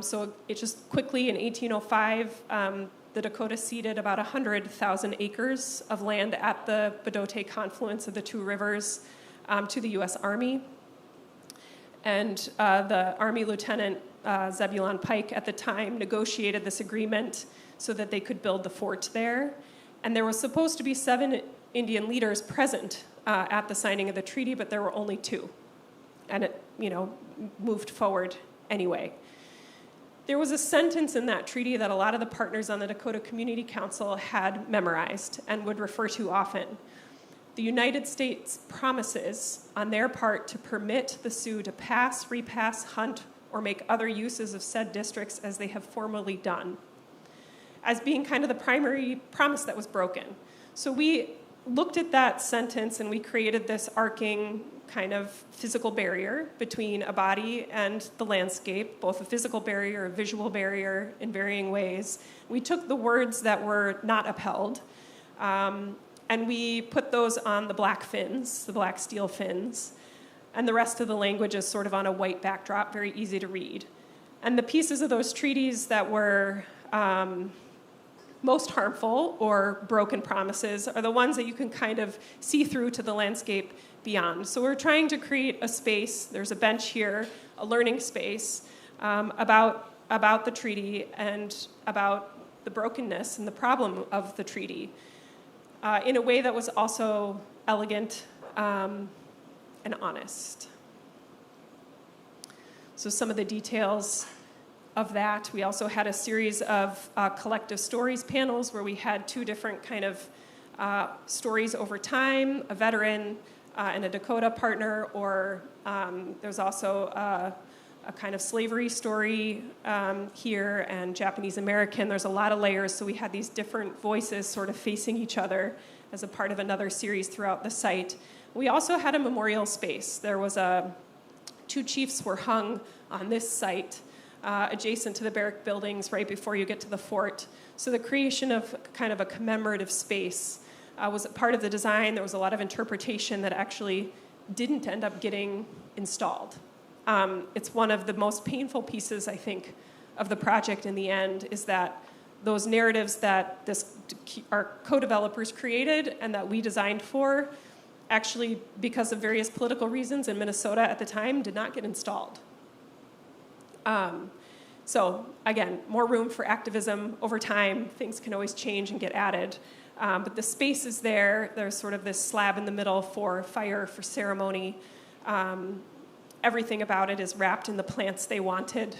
So it just quickly, in 1805, the Dakota ceded about 100,000 acres of land at the Bdote confluence of the two rivers to the U.S. Army. And the Army Lieutenant Zebulon Pike at the time negotiated this agreement so that they could build the fort there. And there was supposed to be 7 Indian leaders present at the signing of the treaty, but there were only 2. And it, moved forward anyway. There was a sentence in that treaty that a lot of the partners on the Dakota Community Council had memorized and would refer to often. The United States promises on their part to permit the Sioux to pass, repass, hunt, or make other uses of said districts as they have formerly done, as being kind of the primary promise that was broken. So we looked at that sentence and we created this arcing kind of physical barrier between a body and the landscape, both a physical barrier, a visual barrier in varying ways. We took the words that were not upheld, and we put those on the black fins, the black steel fins, and the rest of the language is sort of on a white backdrop, very easy to read. And the pieces of those treaties that were most harmful or broken promises are the ones that you can kind of see through to the landscape beyond. So we're trying to create a space, there's a bench here, a learning space about the treaty and about the brokenness and the problem of the treaty in a way that was also elegant and honest. So some of the details of that. We also had a series of collective stories panels where we had 2 different kind of stories over time, a veteran and a Dakota partner, or there's also a kind of slavery story here and Japanese American. There's a lot of layers, so we had these different voices sort of facing each other as a part of another series throughout the site. We also had a memorial space. There was two chiefs were hung on this site, adjacent to the barrack buildings right before you get to the fort. So the creation of kind of a commemorative space was part of the design. There was a lot of interpretation that actually didn't end up getting installed. It's one of the most painful pieces, I think, of the project in the end, is that those narratives that our co-developers created and that we designed for, actually, because of various political reasons in Minnesota at the time, did not get installed. So again, more room for activism over time. Things can always change and get added. But the space is there. There's sort of this slab in the middle for fire, for ceremony. Everything about it is wrapped in the plants they wanted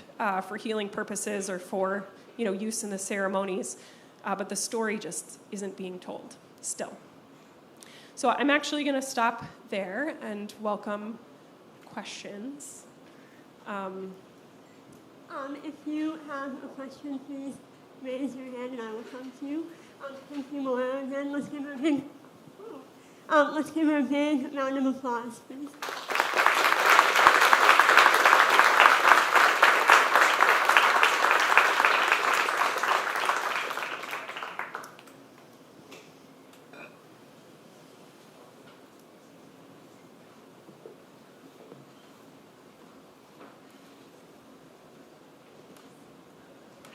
for healing purposes or for use in the ceremonies. But the story just isn't being told still. So I'm actually going to stop there and welcome questions. If you have a question, please raise your hand and I will come to you. Thank you, Maura. And let's give her a big round of applause, please.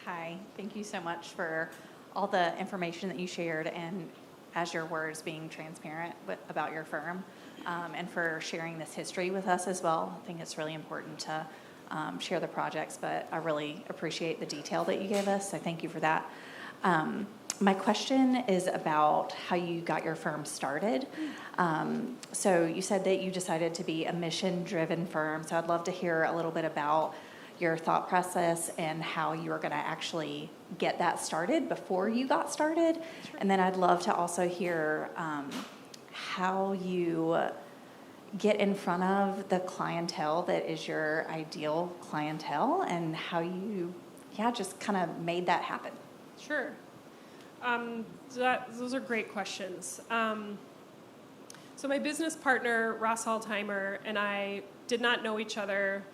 Hi, thank you so much for all the information that you shared and as your words being transparent about your firm and for sharing this history with us as well. I think it's really important to share the projects, but I really appreciate the detail that you gave us, so thank you for that. My question is about how you got your firm started. So you said that you decided to be a mission-driven firm, so I'd love to hear a little bit about your thought process and how you were going to actually get that started before you got started. Sure. And then I'd love to also hear how you get in front of the clientele that is your ideal clientele and how you, just kind of made that happen. Sure. Those are great questions. So my business partner, Ross Altheimer, and I did not know each other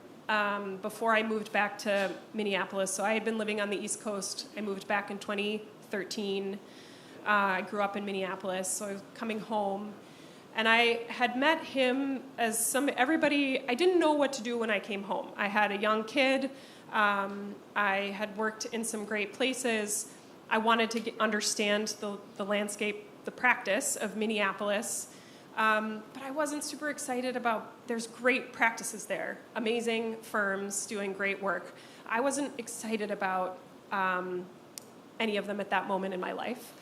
before I moved back to Minneapolis. So I had been living on the East Coast. I moved back in 2013. I grew up in Minneapolis, so I was coming home. And I had met him as everybody, I didn't know what to do when I came home. I had a young kid. I had worked in some great places. I wanted to understand the landscape, the practice of Minneapolis. But I wasn't super excited about, there's great practices there, amazing firms doing great work. I wasn't excited about any of them at that moment in my life.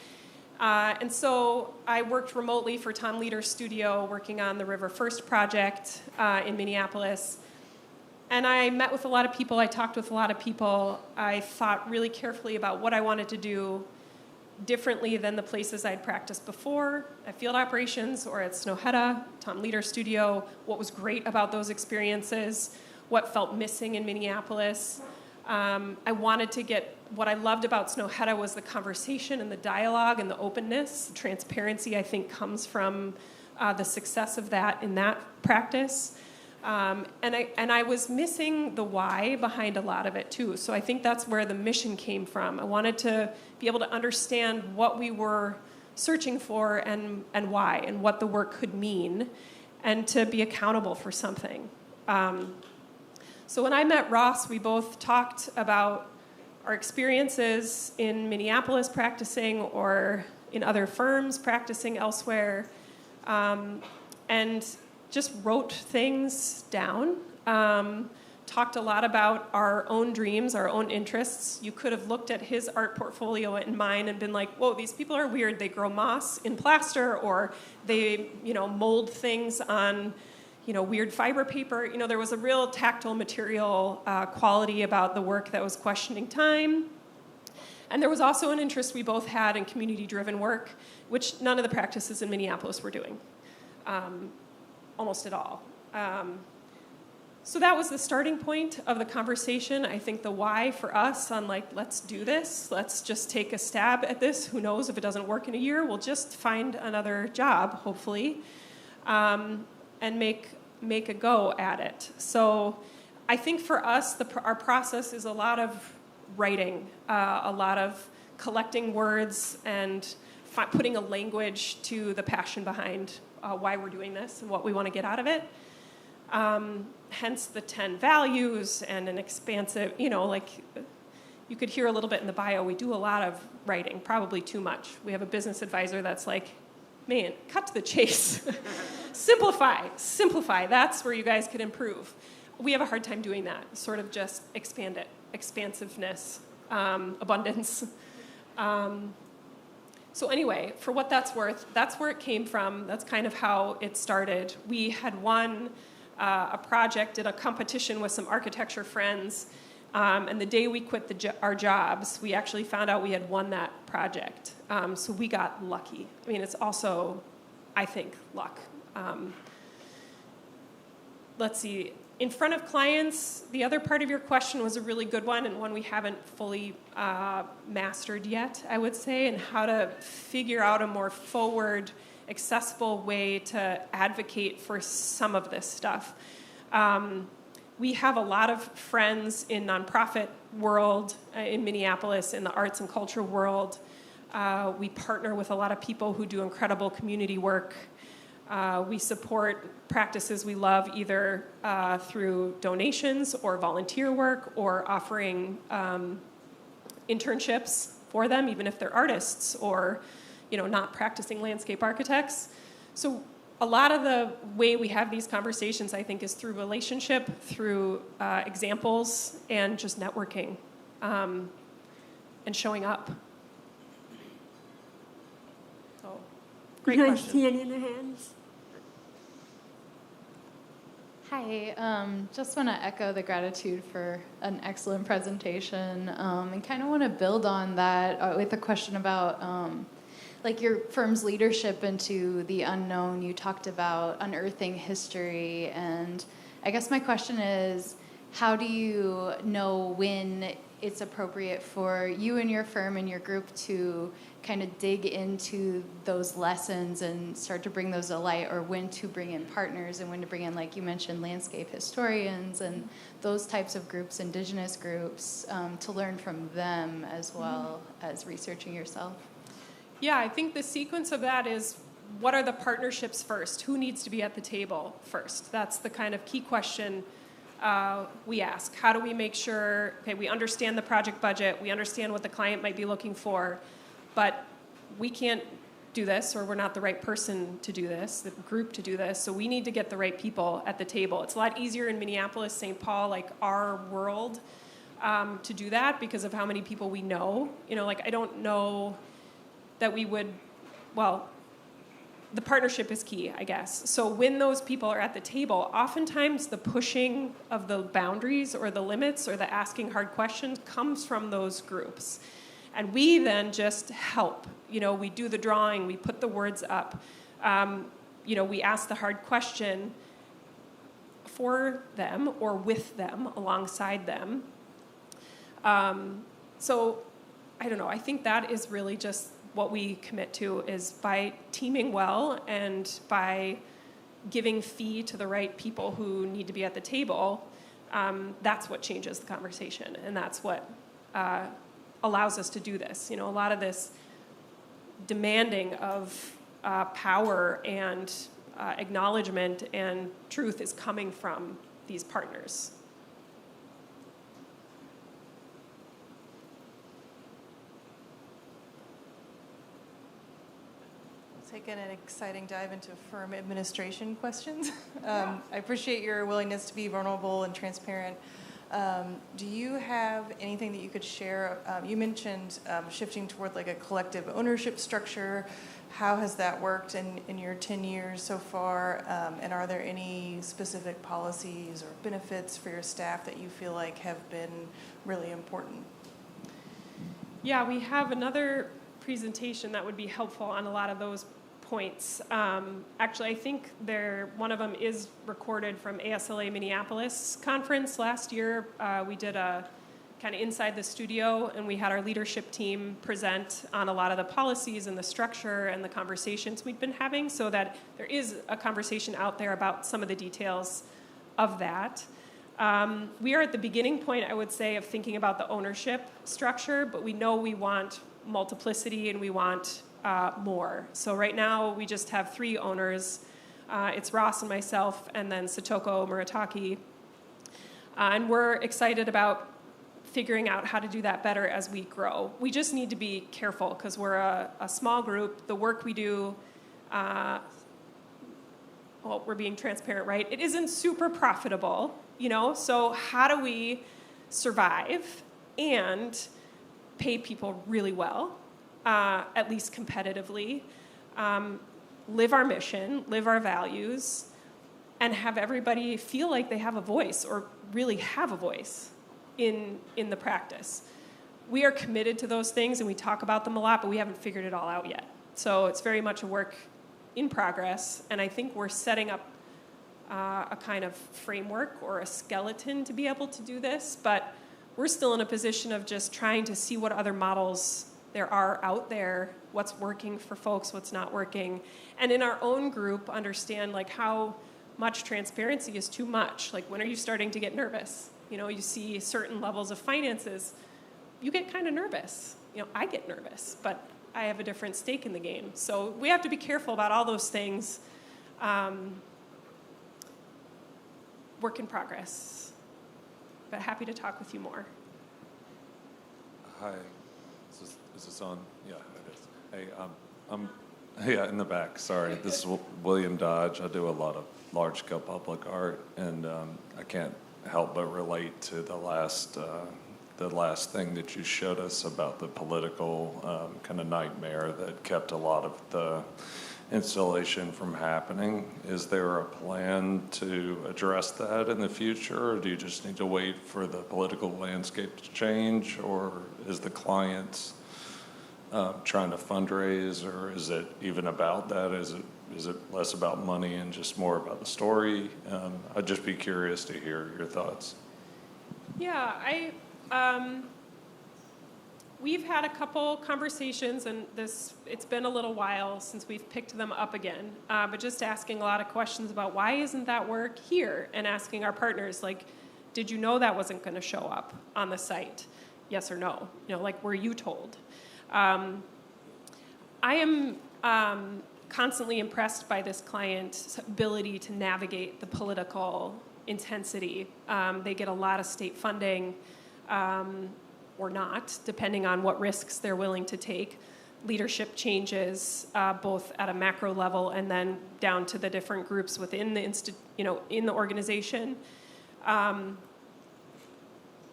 And so I worked remotely for Tom Leader's studio, working on the River First project in Minneapolis. And I met with a lot of people, I talked with a lot of people. I thought really carefully about what I wanted to do differently than the places I'd practiced before, at field operations or at Snowhetta, Tom Leader Studio, what was great about those experiences, what felt missing in Minneapolis. I wanted to what I loved about Snowhetta was the conversation and the dialogue and the openness. The transparency, I think, comes from the success of that in that practice. And I was missing the why behind a lot of it too. So I think that's where the mission came from. I wanted to be able to understand what we were searching for and why, and what the work could mean, and to be accountable for something. So when I met Ross, we both talked about our experiences in Minneapolis practicing or in other firms practicing elsewhere, and just wrote things down, talked a lot about our own dreams, our own interests. You could have looked at his art portfolio and mine and been like, whoa, these people are weird. They grow moss in plaster, or they, mold things on, weird fiber paper. There was a real tactile material quality about the work that was questioning time. And there was also an interest we both had in community-driven work, which none of the practices in Minneapolis were doing. Almost at all. So that was the starting point of the conversation. I think the why for us on like, let's do this, let's just take a stab at this. Who knows if it doesn't work in a year, we'll just find another job, hopefully, and make a go at it. So I think for us, our process is a lot of writing, a lot of collecting words and putting a language to the passion behind why we're doing this and what we want to get out of it. Hence the 10 values and an expansive, like you could hear a little bit in the bio, we do a lot of writing, probably too much. We have a business advisor that's like, man, cut to the chase. Simplify. That's where you guys could improve. We have a hard time doing that, sort of just expand it, expansiveness, abundance. So anyway, for what that's worth, that's where it came from. That's kind of how it started. We had won a project, did a competition with some architecture friends, and the day we quit our jobs, we actually found out we had won that project. So we got lucky. I mean, it's also, I think, luck. Let's see. In front of clients, the other part of your question was a really good one and one we haven't fully mastered yet, I would say, and how to figure out a more forward, accessible way to advocate for some of this stuff. We have a lot of friends in nonprofit world, in Minneapolis, in the arts and culture world. We partner with a lot of people who do incredible community work. We support practices we love either through donations or volunteer work or offering internships for them, even if they're artists or not practicing landscape architects. So a lot of the way we have these conversations, I think, is through relationship, through examples, and just networking and showing up. So, great Nice question. to see any other hands. Hi, just want to echo the gratitude for an excellent presentation and kind of want to build on that with a question about like your firm's leadership into the unknown. You talked about unearthing history, and I guess my question is, how do you know when it's appropriate for you and your firm and your group to kind of dig into those lessons and start to bring those to light, or when to bring in partners and when to bring in, like you mentioned, landscape historians and those types of groups, indigenous groups, to learn from them as well as researching yourself? Yeah, I think the sequence of that is, what are the partnerships first? Who needs to be at the table first? That's the kind of key question we ask. How do we make sure, okay, we understand the project budget, we understand what the client might be looking for, but we can't do this, or we're not the right person to do this, the group to do this, so we need to get the right people at the table. It's a lot easier in Minneapolis, St. Paul, like our world, to do that because of how many people we know. I don't know that we would, well, the partnership is key, I guess. So when those people are at the table, oftentimes the pushing of the boundaries or the limits or the asking hard questions comes from those groups. And we then just help. We do the drawing, we put the words up. We ask the hard question for them or with them, alongside them. So, I don't know, I think that is really just what we commit to, is by teaming well and by giving fee to the right people who need to be at the table. That's what changes the conversation, and that's what allows us to do this. A lot of this demanding of power and acknowledgement and truth is coming from these partners. Taken an exciting dive into firm administration questions. I appreciate your willingness to be vulnerable and transparent. Do you have anything that you could share? You mentioned shifting toward like a collective ownership structure. How has that worked in your 10 years so far? And are there any specific policies or benefits for your staff that you feel like have been really important? Yeah, we have another presentation that would be helpful on a lot of those points. Actually, I think one of them is recorded from ASLA Minneapolis conference last year. We did a kind of inside the studio, and we had our leadership team present on a lot of the policies and the structure and the conversations we'd been having, so that there is a conversation out there about some of the details of that. We are at the beginning point, I would say, of thinking about the ownership structure, but we know we want multiplicity and we want more. So right now we just have 3 owners. It's Ross and myself, and then Satoko Murataki. And we're excited about figuring out how to do that better as we grow. We just need to be careful because we're a small group. The work we do, well, we're being transparent, right? It isn't super profitable, you know? So how do we survive and pay people really well, at least competitively, live our mission, live our values, and have everybody feel like they have a voice or really have a voice in the practice. We are committed to those things and we talk about them a lot, but we haven't figured it all out yet. So it's very much a work in progress, and I think we're setting up a kind of framework or a skeleton to be able to do this, but we're still in a position of just trying to see what other models there are out there, what's working for folks, what's not working, and in our own group understand like how much transparency is too much. Like, when are you starting to get nervous? You know, you see certain levels of finances, you get kind of nervous. You know, I get nervous, but I have a different stake in the game. So we have to be careful about all those things. Work in progress, but happy to talk with you more. Hi, is this on? Yeah, it is. Hey, yeah, in the back, sorry. This is William Dodge. I do a lot of large-scale public art, and I can't help but relate to the last thing that you showed us about the political kind of nightmare that kept a lot of the installation from happening. Is there a plan to address that in the future, or do you just need to wait for the political landscape to change, or is the client trying to fundraise, or is it even about that? Is it less about money and just more about the story? I'd just be curious to hear your thoughts. Yeah, we've had a couple conversations, and it's been a little while since we've picked them up again, but just asking a lot of questions about why isn't that work here, and asking our partners, like, did you know that wasn't going to show up on the site? Yes or no? You know, like, were you told? I am constantly impressed by this client's ability to navigate the political intensity. They get a lot of state funding, or not, depending on what risks they're willing to take. Leadership changes, both at a macro level and then down to the different groups within the in the organization.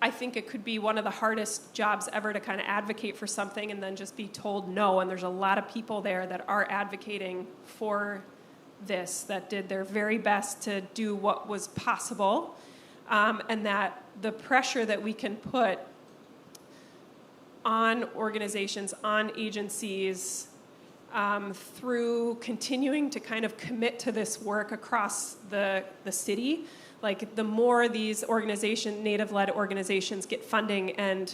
I think it could be one of the hardest jobs ever to kind of advocate for something and then just be told no. And there's a lot of people there that are advocating for this, that did their very best to do what was possible, and that the pressure that we can put on organizations, on agencies, through continuing to kind of commit to this work across the city. Like, the more these native-led organizations get funding and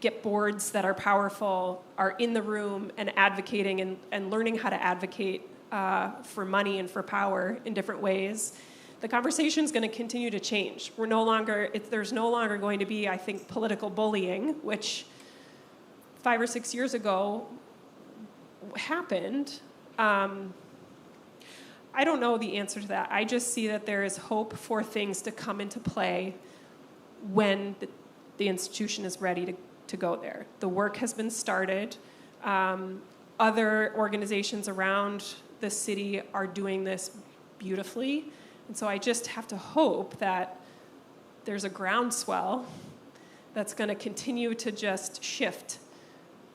get boards that are powerful, are in the room and advocating and learning how to advocate for money and for power in different ways, the conversation is going to continue to change. There's no longer going to be, I think, political bullying, which 5 or 6 years ago happened. I don't know the answer to that. I just see that there is hope for things to come into play when the institution is ready to go there. The work has been started. Other organizations around the city are doing this beautifully. And so I just have to hope that there's a groundswell that's going to continue to just shift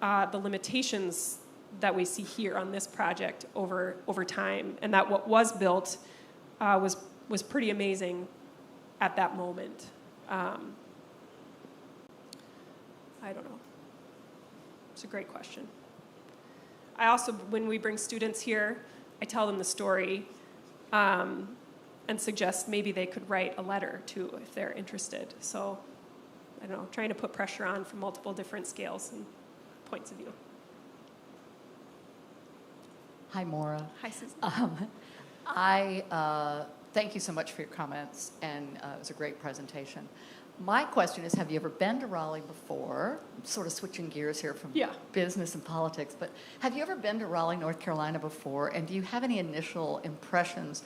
the limitations that we see here on this project over time, and that what was built was pretty amazing at that moment. I don't know. It's a great question. I also, when we bring students here, I tell them the story and suggest maybe they could write a letter too if they're interested. So, I don't know, trying to put pressure on from multiple different scales and points of view. Hi, Maura. Hi, Susan. I thank you so much for your comments, and it was a great presentation. My question is, have you ever been to Raleigh before? I'm sort of switching gears here from business and politics, but have you ever been to Raleigh, North Carolina before, and do you have any initial impressions,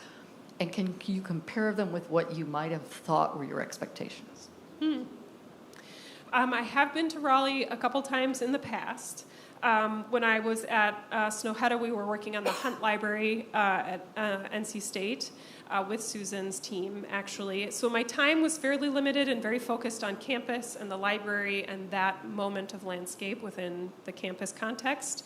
and can you compare them with what you might have thought were your expectations? I have been to Raleigh a couple times in the past. When I was at Snowhetta, we were working on the Hunt Library at NC State with Susan's team, actually. So my time was fairly limited and very focused on campus and the library and that moment of landscape within the campus context.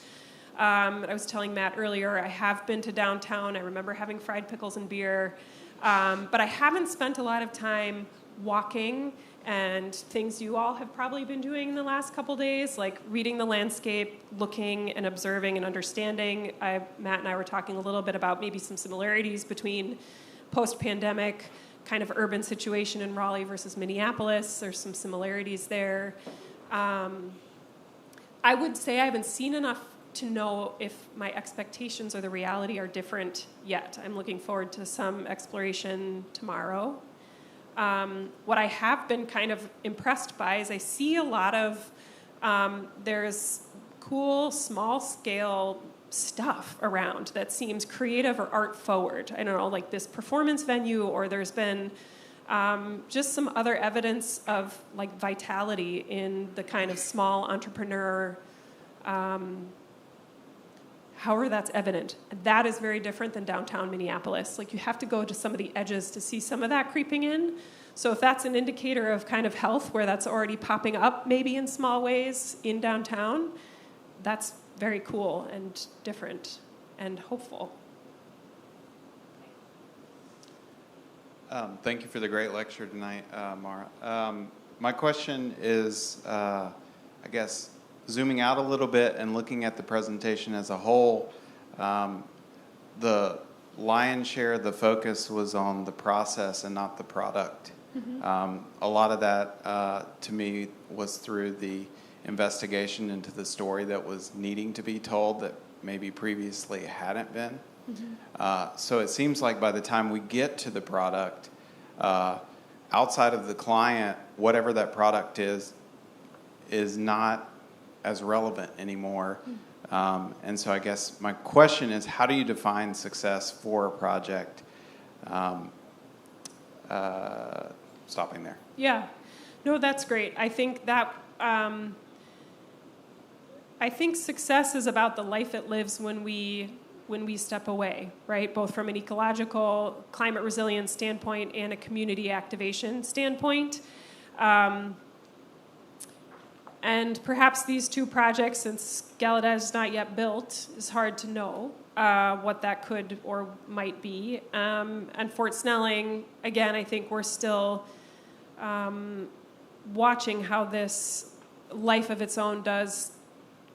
I was telling Matt earlier, I have been to downtown. I remember having fried pickles and beer. But I haven't spent a lot of time walking and things you all have probably been doing in the last couple days, like reading the landscape, looking and observing and understanding. Matt and I were talking a little bit about maybe some similarities between post-pandemic kind of urban situation in Raleigh versus Minneapolis. There's some similarities there. I would say I haven't seen enough to know if my expectations or the reality are different yet. I'm looking forward to some exploration tomorrow. What I have been kind of impressed by is I see a lot of, there's cool, small-scale stuff around that seems creative or art-forward. I don't know, like this performance venue, or there's been just some other evidence of like vitality in the kind of small entrepreneur, however that's evident. That is very different than downtown Minneapolis. Like you have to go to some of the edges to see some of that creeping in. So if that's an indicator of kind of health where that's already popping up maybe in small ways in downtown, that's very cool and different and hopeful. Thank you for the great lecture tonight, Maura. My question is, I guess, zooming out a little bit and looking at the presentation as a whole, the lion's share of the focus was on the process and not the product. Mm-hmm. A lot of that, to me, was through the investigation into the story that was needing to be told that maybe previously hadn't been. Mm-hmm. So it seems like by the time we get to the product, outside of the client, whatever that product is not as relevant anymore. And so I guess my question is, how do you define success for a project? Stopping there. Yeah. No, that's great. I think that I think success is about the life it lives when we step away, right? Both from an ecological, climate resilience standpoint and a community activation standpoint. And perhaps these two projects, since Gallaudet is not yet built, is hard to know what that could or might be. And Fort Snelling, again, I think we're still watching how this life of its own does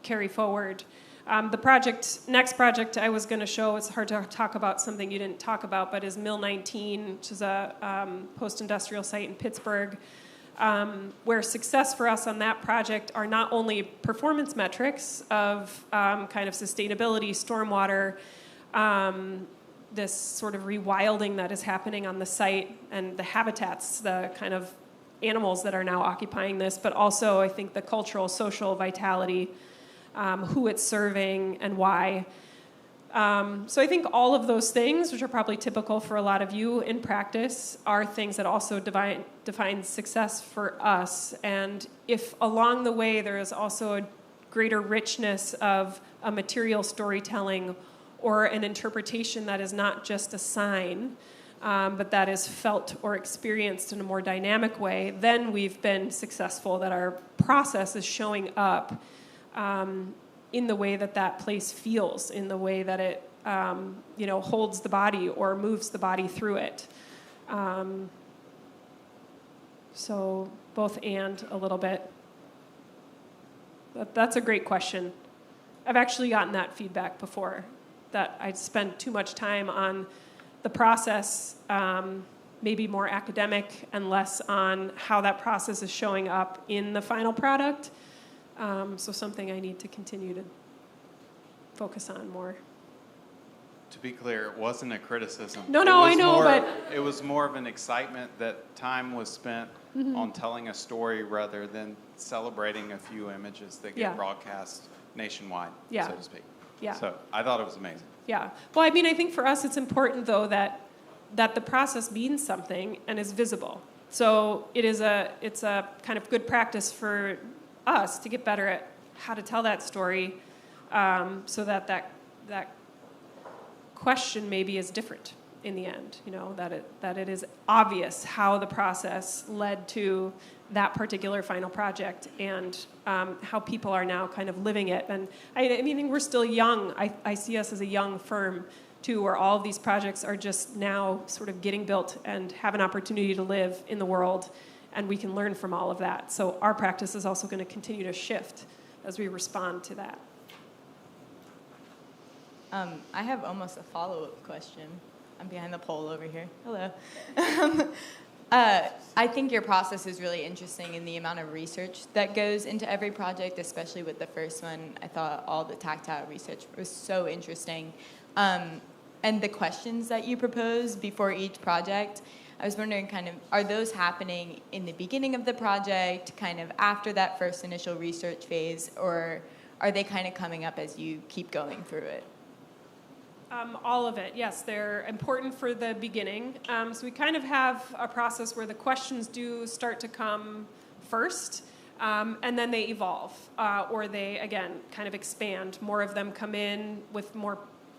carry forward. The next project I was going to show, it's hard to talk about something you didn't talk about, but is Mill 19, which is a post-industrial site in Pittsburgh, where success for us on that project are not only performance metrics of kind of sustainability, stormwater, this sort of rewilding that is happening on the site, and the habitats, the kind of animals that are now occupying this, but also I think the cultural, social vitality, who it's serving and why. So I think all of those things, which are probably typical for a lot of you in practice, are things that also define success for us. And if along the way there is also a greater richness of a material storytelling or an interpretation that is not just a sign, but that is felt or experienced in a more dynamic way, then we've been successful, that our process is showing up in the way that that place feels, in the way that it holds the body or moves the body through it. So both and a little bit. That's a great question. I've actually gotten that feedback before, that I spend too much time on the process, maybe more academic and less on how that process is showing up in the final product. So something I need to continue to focus on more. To be clear, it wasn't a criticism. No, I know, more, but... It was more of an excitement that time was spent on telling a story rather than celebrating a few images that get broadcast nationwide, so to speak. Yeah. So I thought it was amazing. Yeah. Well, I mean, I think for us it's important, though, that the process means something and is visible. So it's a kind of good practice for us to get better at how to tell that story, so that question maybe is different in the end, that it is obvious how the process led to that particular final project, and how people are now kind of living it. And I think we're still young. I see us as a young firm too, where all of these projects are just now sort of getting built and have an opportunity to live in the world, and we can learn from all of that. So our practice is also going to continue to shift as we respond to that. I have almost a follow-up question. I'm behind the pole over here. Hello. I think your process is really interesting in the amount of research that goes into every project, especially with the first one. I thought all the tactile research was so interesting. And the questions that you propose before each project, I was wondering kind of, are those happening in the beginning of the project, kind of after that first initial research phase, or are they kind of coming up as you keep going through it? All of it, yes. They're important for the beginning. So we kind of have a process where the questions do start to come first, and then they evolve, or they, again, kind of expand. More of them come in with more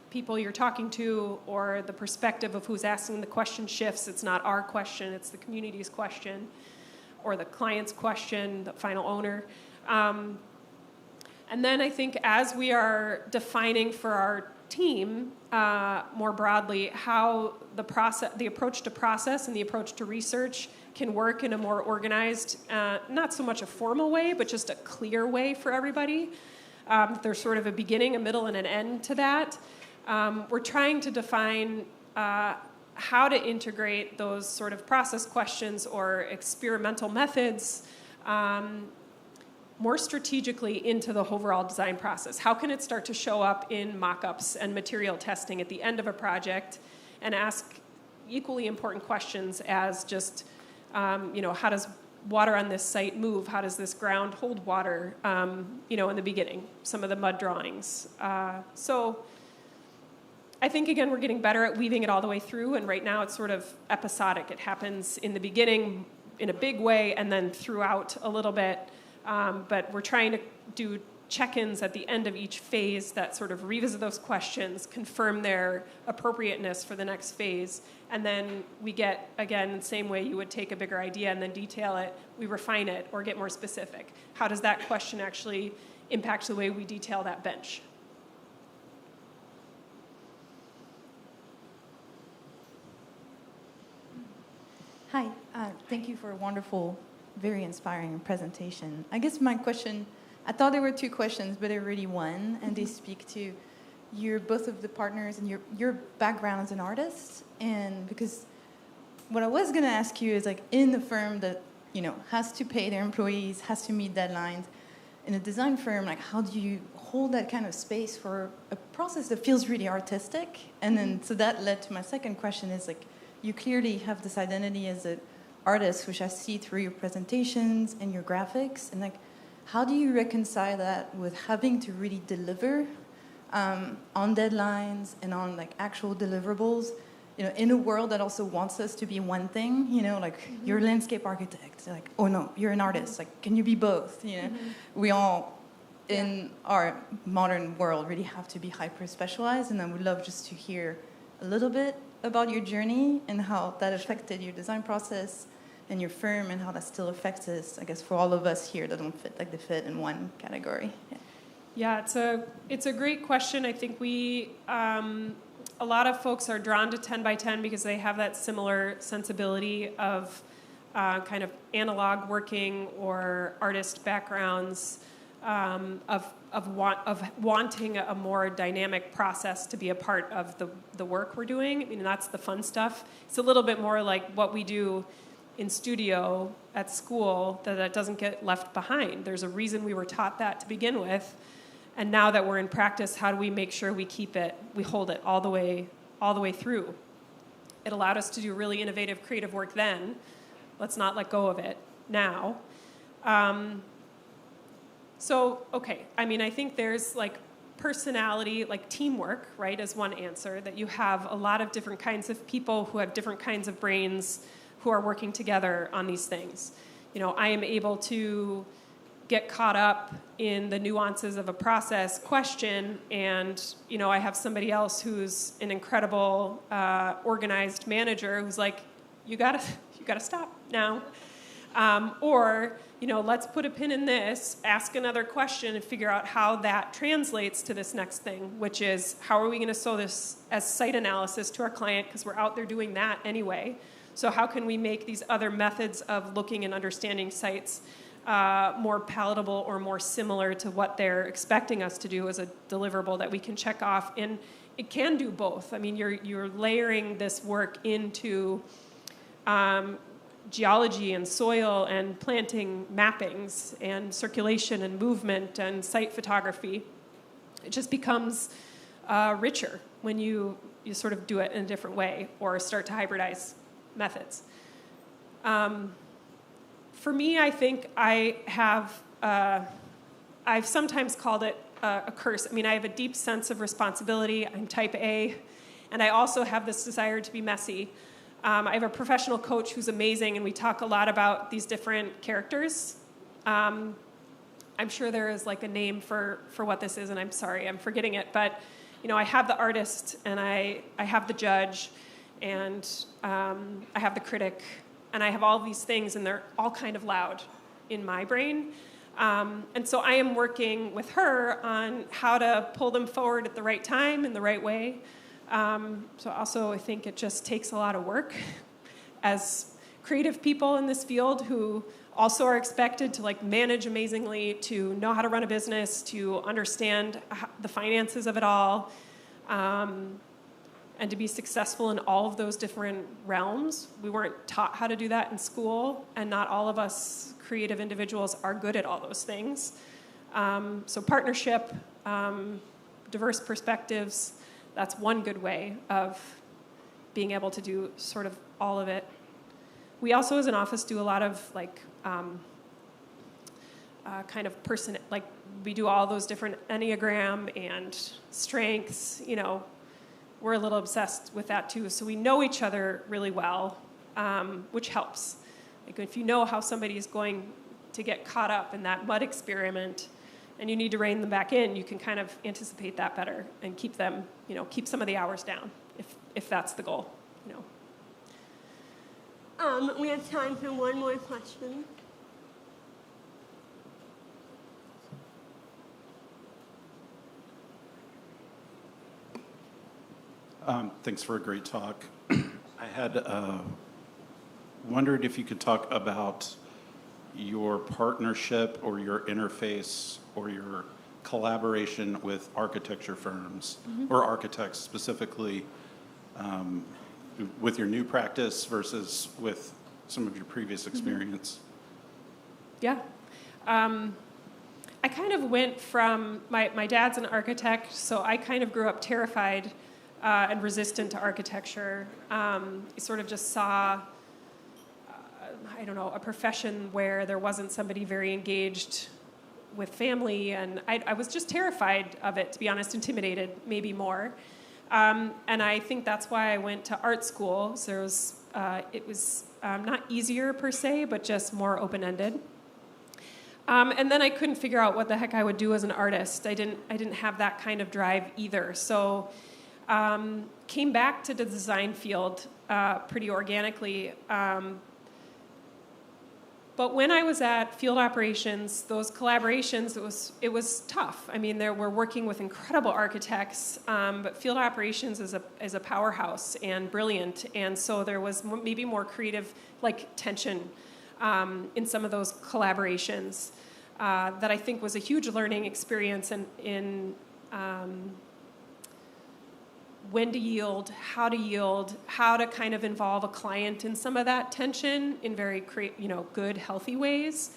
people you're talking to, or the perspective of who's asking the question shifts. It's not our question, it's the community's question, or the client's question, the final owner. And then I think as we are defining for our team more broadly how the approach to process and the approach to research can work in a more organized, not so much a formal way, but just a clear way for everybody. There's sort of a beginning, a middle, and an end to that. We're trying to define how to integrate those sort of process questions or experimental methods more strategically into the overall design process. How can it start to show up in mock-ups and material testing at the end of a project, and ask equally important questions as just, how does water on this site move? How does this ground hold water, in the beginning, some of the mud drawings. So I think, again, we're getting better at weaving it all the way through, and right now it's sort of episodic. It happens in the beginning in a big way, and then throughout a little bit. But we're trying to do check-ins at the end of each phase that sort of revisit those questions, confirm their appropriateness for the next phase, and then we get, again, the same way you would take a bigger idea and then detail it, we refine it or get more specific. How does that question actually impact the way we detail that bench? Hi, thank you for a wonderful, very inspiring presentation. I guess my question, I thought there were two questions, but they're really one, and they speak to both of the partners and your background as an artist. And because what I was going to ask you is, like, in the firm that, has to pay their employees, has to meet deadlines, in a design firm, like, how do you hold that kind of space for a process that feels really artistic? And then, so that led to my second question is, like, you clearly have this identity as an artist, which I see through your presentations and your graphics. And, like, how do you reconcile that with having to really deliver on deadlines and on, like, actual deliverables, in a world that also wants us to be one thing, like, you're a landscape architect, like, oh no, you're an artist, like, can you be both? We all, in our modern world, really have to be hyper-specialized, and I would love just to hear a little bit about your journey and how that affected your design process and your firm, and how that still affects us, I guess, for all of us here that don't fit, like, they fit in one category. Yeah, it's a great question. I think a lot of folks are drawn to 10 by 10 because they have that similar sensibility of kind of analog working or artist backgrounds. of wanting a more dynamic process to be a part of the work we're doing. I mean, that's the fun stuff. It's a little bit more like what we do in studio at school, that doesn't get left behind. There's a reason we were taught that to begin with, and now that we're in practice, how do we make sure we hold it all the way through? It allowed us to do really innovative, creative work then. Let's not let go of it now. I think there's like personality, like teamwork, right, as one answer, that you have a lot of different kinds of people who have different kinds of brains who are working together on these things. I am able to get caught up in the nuances of a process question, and I have somebody else who's an incredible organized manager who's like, you gotta stop now, or let's put a pin in this, ask another question, and figure out how that translates to this next thing, which is how are we going to show this as site analysis to our client, because we're out there doing that anyway. So how can we make these other methods of looking and understanding sites more palatable or more similar to what they're expecting us to do as a deliverable that we can check off? And it can do both. I mean, you're layering this work into geology and soil and planting mappings and circulation and movement and site photography. It just becomes richer when you sort of do it in a different way or start to hybridize methods. For me, I think I've sometimes called it a curse. I mean, I have a deep sense of responsibility. I'm type A, and I also have this desire to be messy. I have a professional coach who's amazing, and we talk a lot about these different characters. I'm sure there is like a name for what this is, and I'm sorry, I'm forgetting it. But I have the artist, and I have the judge, and I have the critic, and I have all these things, and they're all kind of loud in my brain. And so I am working with her on how to pull them forward at the right time in the right way. So also I think it just takes a lot of work as creative people in this field who also are expected to like manage amazingly, to know how to run a business, to understand the finances of it all, and to be successful in all of those different realms. We weren't taught how to do that in school, and not all of us creative individuals are good at all those things. So partnership, diverse perspectives, that's one good way of being able to do sort of all of it. We also, as an office, do a lot of like kind of person, like we do all those different Enneagram and strengths. We're a little obsessed with that too. So we know each other really well, which helps. Like if you know how somebody is going to get caught up in that mud experiment, and you need to rein them back in, you can kind of anticipate that better and keep them, keep some of the hours down, if that's the goal, We have time for one more question. Thanks for a great talk. I had wondered if you could talk about your partnership or your interface or your collaboration with architecture firms or architects specifically, with your new practice versus with some of your previous experience. Yeah. I kind of went from, my dad's an architect, so I kind of grew up terrified and resistant to architecture. I sort of just saw, a profession where there wasn't somebody very engaged with family, and I was just terrified of it, to be honest, intimidated, maybe more. And I think that's why I went to art school. So it was not easier per se, but just more open-ended. And then I couldn't figure out what the heck I would do as an artist. I didn't have that kind of drive either. So came back to the design field pretty organically. But when I was at field operations, those collaborations, it was tough. I mean, we're working with incredible architects, but field operations is a powerhouse and brilliant, and so there was maybe more creative, like tension in some of those collaborations. that I think was a huge learning experience in when to yield, how to kind of involve a client in some of that tension in very good, healthy ways.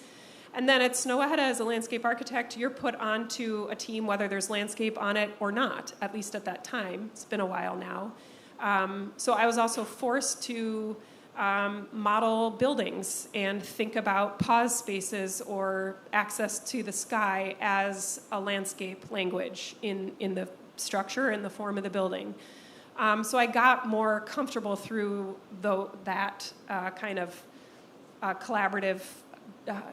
And then at Snowhead, as a landscape architect, you're put onto a team whether there's landscape on it or not, at least at that time. It's been a while now. So I was also forced to model buildings and think about pause spaces or access to the sky as a landscape language in the structure and the form of the building. So I got more comfortable through that kind of collaborative,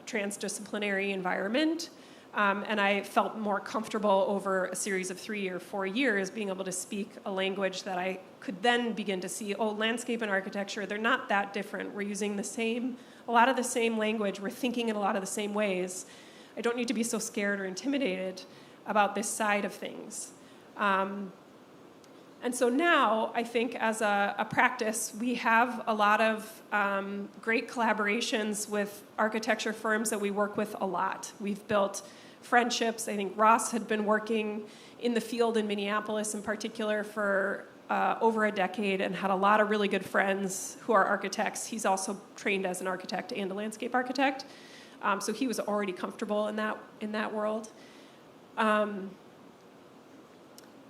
transdisciplinary environment. And I felt more comfortable over a series of 3 or 4 years being able to speak a language that I could then begin to see, landscape and architecture, they're not that different. We're using a lot of the same language. We're thinking in a lot of the same ways. I don't need to be so scared or intimidated about this side of things. And so now, I think as a practice, we have a lot of great collaborations with architecture firms that we work with a lot. We've built friendships. I think Ross had been working in the field in Minneapolis in particular for over a decade and had a lot of really good friends who are architects. He's also trained as an architect and a landscape architect. So he was already comfortable in that world.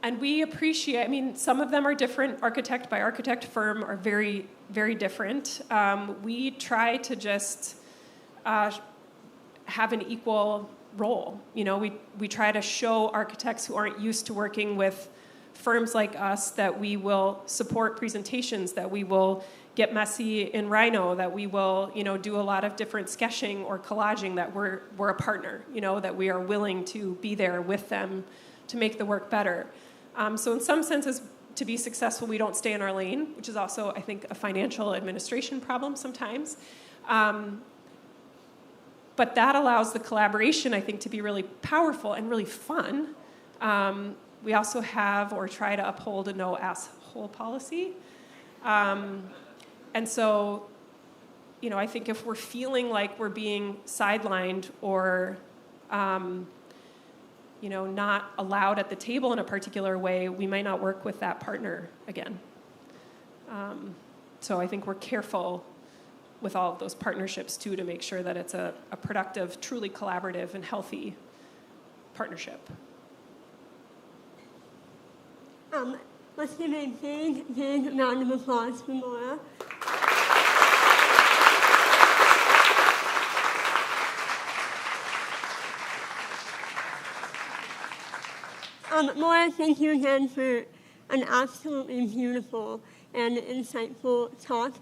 And we appreciate, some of them are different, architect by architect firm are very, very different. We try to just have an equal role. We try to show architects who aren't used to working with firms like us that we will support presentations, that we will get messy in Rhino, that we will, do a lot of different sketching or collaging, that we're a partner, that we are willing to be there with them to make the work better. So in some senses, to be successful, we don't stay in our lane, which is also, I think, a financial administration problem sometimes. But that allows the collaboration, I think, to be really powerful and really fun. We also have or try to uphold a no asshole policy. And so, I think if we're feeling like we're being sidelined or not allowed at the table in a particular way, we might not work with that partner again. So I think we're careful with all of those partnerships, too, to make sure that it's a productive, truly collaborative, and healthy partnership. Let's give a big, big round of applause for Maura. Maura, thank you again for an absolutely beautiful and insightful talk.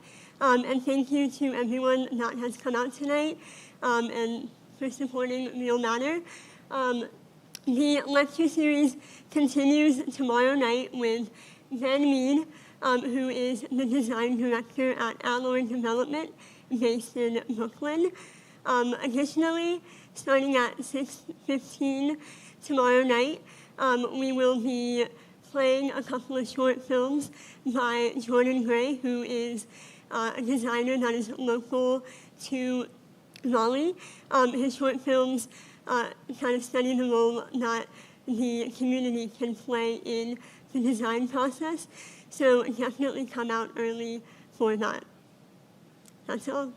And thank you to everyone that has come out tonight and for supporting Real Matter. The lecture series continues tomorrow night with Ben Mead, who is the design director at Alloy Development based in Brooklyn. Additionally, starting at 6:15 tomorrow night, we will be playing a couple of short films by Jordan Gray, who is a designer that is local to Raleigh. His short films kind of study the role that the community can play in the design process. So definitely come out early for that. That's all.